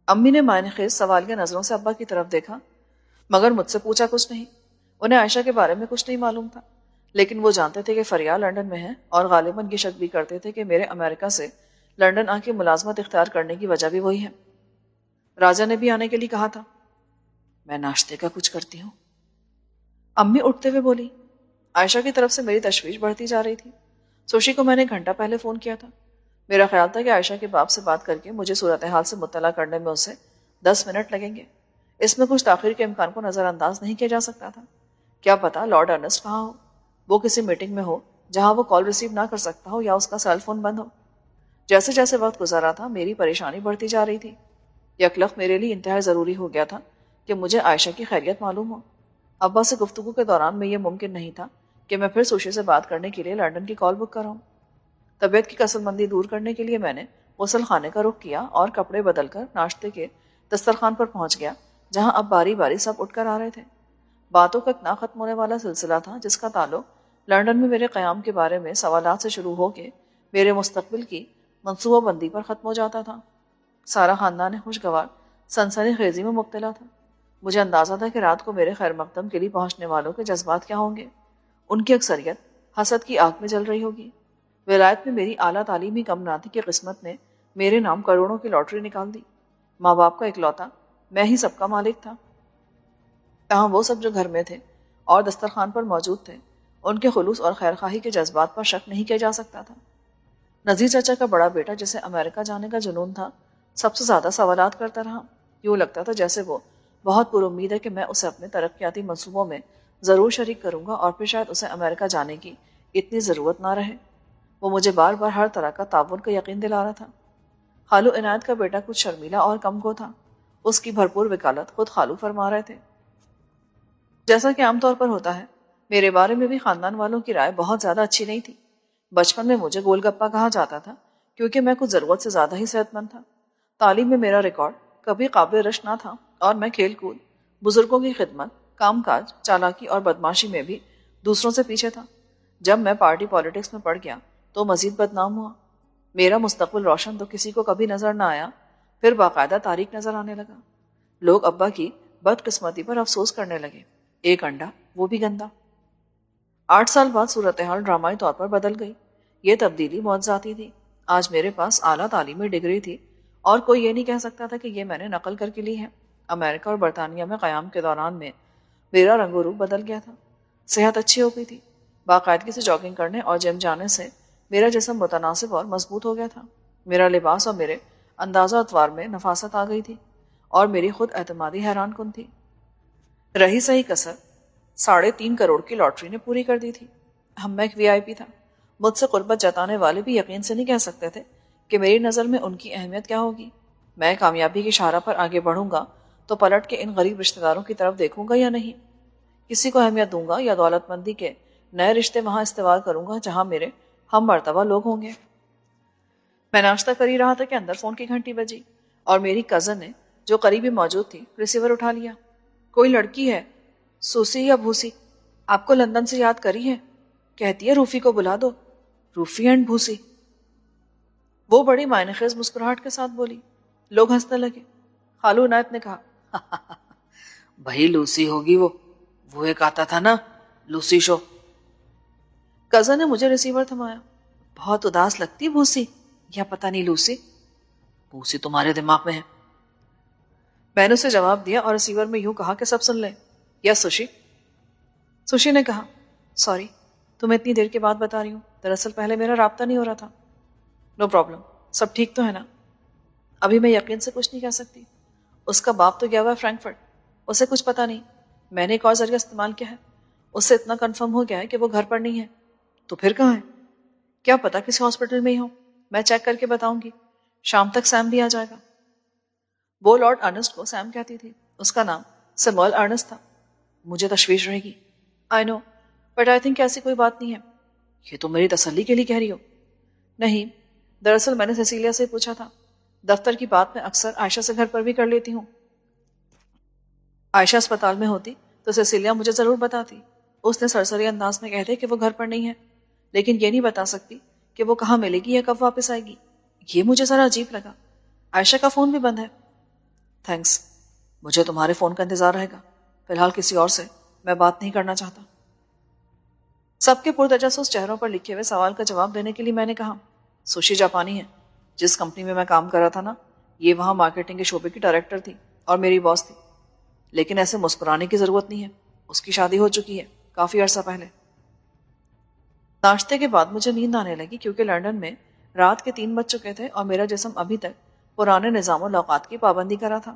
امی نے معنی خیز سوالیہ نظروں سے ابا کی طرف دیکھا، مگر مجھ سے پوچھا کچھ نہیں۔ انہیں عائشہ کے بارے میں کچھ نہیں معلوم تھا، لیکن وہ جانتے تھے کہ فریال لندن میں ہے، اور غالباً یہ شک بھی کرتے تھے کہ میرے امریکہ سے لندن آ کے ملازمت اختیار کرنے کی وجہ بھی وہی ہے۔ راجا نے بھی آنے کے لیے کہا تھا۔ میں ناشتے کا کچھ کرتی ہوں۔ امی اٹھتے ہوئے بولی۔ عائشہ کی طرف سے میری تشویش بڑھتی جا رہی تھی۔ سوشی کو میں نے گھنٹہ پہلے فون کیا تھا۔ میرا خیال تھا کہ عائشہ کے باپ سے بات کر کے مجھے صورتحال سے مطلع کرنے میں اسے 10 منٹ لگیں گے۔ اس میں کچھ تاخیر کے امکان کو نظر انداز نہیں کیا جا سکتا تھا۔ کیا پتا لارڈ ارنسٹ کہاں ہو، وہ کسی میٹنگ میں ہو جہاں وہ کال ریسیو نہ کر سکتا ہو، یا اس کا سیل فون بند ہو۔ جیسے جیسے وقت گزارا تھا میری پریشانی بڑھتی جا رہی تھی۔ یکلخت میرے لیے انتہائی ضروری ہو گیا تھا کہ مجھے عائشہ کی خیریت معلوم ہو۔ ابا سے گفتگو کے دوران میں یہ ممکن نہیں تھا کہ میں پھر سوشی سے بات کرنے کے لیے لندن کی کال بک کراؤں۔ طبیعت کی کسل مندی دور کرنے کے لیے میں نے غسل خانے کا رخ کیا اور کپڑے بدل کر ناشتے کے دسترخوان پر پہنچ گیا، جہاں اب باری باری سب اٹھ کر آ رہے تھے۔ باتوں کا ایک نہ ختم ہونے والا سلسلہ تھا جس کا تعلق لندن میں میرے قیام کے بارے میں سوالات سے شروع ہو کے میرے مستقبل کی منصوبہ بندی پر ختم ہو جاتا تھا۔ سارا خاندان خوشگوار سنسنی خیزی میں مبتلا تھا۔ مجھے اندازہ تھا کہ رات کو میرے خیر مقدم کے لیے پہنچنے والوں کے جذبات کیا ہوں گے۔ ان کی اکثریت حسد کی آگ میں جل رہی ہوگی۔ ولایت میں میری اعلیٰ تعلیم ہی کم نہ تھی کہ قسمت نے میرے نام کروڑوں کی لاٹری نکال دی۔ ماں باپ کا اکلوتا میں ہی سب کا مالک تھا۔ تاہم وہ سب جو گھر میں تھے اور دسترخوان پر موجود تھے، ان کے خلوص اور خیرخواہی کے جذبات پر شک نہیں کیا جا سکتا تھا۔ نذیر چچا کا بڑا بیٹا جسے امریکہ جانے کا جنون تھا، سب سے زیادہ سوالات کرتا رہا۔ یوں لگتا تھا جیسے وہ بہت پر امید ہے کہ میں اسے اپنے ترقیاتی منصوبوں میں ضرور شریک کروں گا اور پھر شاید اسے امریکہ جانے کی اتنی ضرورت نہ رہے۔ وہ مجھے بار بار ہر طرح کا تعاون کا یقین دلا رہا تھا۔ خالو عنایت کا بیٹا کچھ شرمیلا اور کم گو تھا۔ اس کی بھرپور وکالت خود خالو فرما رہے تھے۔ جیسا کہ عام طور پر ہوتا ہے، میرے بارے میں بھی خاندان والوں کی رائے بہت زیادہ اچھی نہیں تھی۔ بچپن میں مجھے گول گپا کہا جاتا تھا کیونکہ میں کچھ ضرورت سے زیادہ ہی صحت مند تھا۔ تعلیم میں میرا ریکارڈ کبھی قابل رشک نہ تھا اور میں کھیل کود، بزرگوں کی خدمت، کام کاج، چالاکی اور بدماشی میں بھی دوسروں سے پیچھے تھا۔ جب میں پارٹی پالیٹکس میں پڑ گیا تو مزید بدنام ہوا۔ میرا مستقبل روشن تو کسی کو کبھی نظر نہ آیا، پھر باقاعدہ تاریک نظر آنے لگا۔ لوگ ابا کی بدقسمتی پر افسوس کرنے لگے۔ ایک انڈا، وہ بھی گندا۔ 8 سال بعد صورتحال ڈرامائی طور پر بدل گئی۔ یہ تبدیلی معجزاتی تھی۔ آج میرے پاس اعلیٰ تعلیمی ڈگری تھی اور کوئی یہ نہیں کہہ سکتا تھا کہ یہ میں نے نقل کر کے لی ہے۔ امریکہ اور برطانیہ میں قیام کے دوران میں میرا رنگ و روپ بدل گیا تھا۔ صحت اچھی ہو گئی تھی۔ باقاعدگی سے جاگنگ کرنے اور جم جانے سے میرا جسم متناسب اور مضبوط ہو گیا تھا۔ میرا لباس اور میرے انداز و اطوار میں نفاست آ گئی تھی اور میری خود اعتمادی حیران کن تھی۔ رہی صحیح کسر 3.5 کروڑ کی لاٹری نے پوری کر دی تھی۔ میں ایک VIP تھا۔ مجھ سے قربت جتانے والے بھی یقین سے نہیں کہہ سکتے تھے کہ میری نظر میں ان کی اہمیت کیا ہوگی۔ میں کامیابی کی شاہراہ پر آگے بڑھوں گا تو پلٹ کے ان غریب رشتہ داروں کی طرف دیکھوں گا یا نہیں؟ کسی کو اہمیت دوں گا یا دولت مندی کے نئے رشتے وہاں استوار کروں گا جہاں میرے ہم مرتبہ لوگ ہوں گے؟ میں ناشتہ کر ہی رہا تھا کہ اندر فون کی گھنٹی بجی اور میری کزن نے، جو قریبی موجود تھی، ریسیور اٹھا لیا۔ کوئی لڑکی ہے، سوسی یا بھوسی، آپ کو لندن سے یاد کری ہے، کہتی ہے روفی کو بلا دو۔ روفی اینڈ بھوسی، وہ بڑی معنی خیز مسکراہٹ کے ساتھ بولی۔ لوگ ہنسنے لگے۔ خالو عنایت نے کہا، بھائی لوسی ہوگی وہ ایک آتا تھا نا، لوسی شو۔ کزن نے مجھے ریسیور تھمایا۔ بہت اداس لگتی بھوسی، یا پتہ نہیں لوسی؟ بھوسی تمہارے دماغ میں ہے۔ میں نے اسے جواب دیا اور ریسیور میں یوں کہا کہ سب سن لیں۔ یا سوشی؟ سوشی نے کہا، سوری، تمہیں اتنی دیر کے بعد بتا رہی ہوں، دراصل پہلے میرا رابطہ نہیں ہو رہا تھا۔ نو پرابلم، سب ٹھیک تو ہے نا؟ ابھی میں یقین سے کچھ نہیں کہہ سکتی۔ اس کا باپ تو گیا ہوا ہے فرینکفرٹ، اسے کچھ پتا نہیں۔ میں نے ایک اور ذریعہ استعمال کیا ہے، اس سے اتنا کنفرم ہو گیا ہے کہ وہ گھر پر نہیں ہے۔ تو پھر کہاں ہے؟ کیا پتا کسی ہاسپٹل میں ہی ہوں، میں چیک کر کے بتاؤں گی۔ شام تک سیم بھی آ جائے گا۔ وہ لارڈ ارنسٹ کو سیم کہتی تھی، اس کا نام سیموئل ارنسٹ تھا۔ مجھے تشویش رہے گی، آئی نو، بٹ آئی تھنک ایسی کوئی بات نہیں ہے۔ یہ تو میری تسلی کے لیے کہہ رہی ہو؟ نہیں، دراصل میں نے سیسیلیا سے پوچھا تھا۔ دفتر کی بات میں اکثر عائشہ سے گھر پر بھی کر لیتی ہوں۔ عائشہ اسپتال میں ہوتی تو سیسیلیا مجھے ضرور بتاتی۔ اس نے سرسری انداز میں کہہ دے کہ وہ گھر پر نہیں ہے، لیکن یہ نہیں بتا سکتی کہ وہ کہاں ملے گی یا کب واپس آئے گی۔ یہ مجھے ذرا عجیب لگا۔ عائشہ کا فون بھی بند ہے۔ تھینکس، مجھے تمہارے فون کا انتظار رہے گا۔ فی الحال کسی اور سے میں بات نہیں کرنا چاہتا۔ سب کے پرتجسس چہروں پر لکھے ہوئے سوال کا جواب دینے کے لیے میں نے کہا، سوشی جاپانی ہے۔ جس کمپنی میں کام کر رہا تھا نا، یہ وہاں مارکیٹنگ کے شعبے کی ڈائریکٹر تھی اور میری باس تھی۔ لیکن ایسے مسکرانے کی ضرورت نہیں ہے، اس کی شادی ہو چکی ہے کافی عرصہ پہلے۔ ناشتے کے بعد مجھے نیند آنے لگی کیونکہ لندن میں رات کے 3 بج چکے تھے اور میرا جسم ابھی تک پرانے نظام و اوقات کی پابندی کرا تھا۔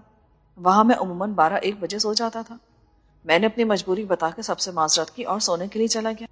وہاں میں عموماً 12-1 بجے سو جاتا تھا۔ میں نے اپنی مجبوری بتا کے سب سے معذرت کی اور سونے کے لیے چلا گیا۔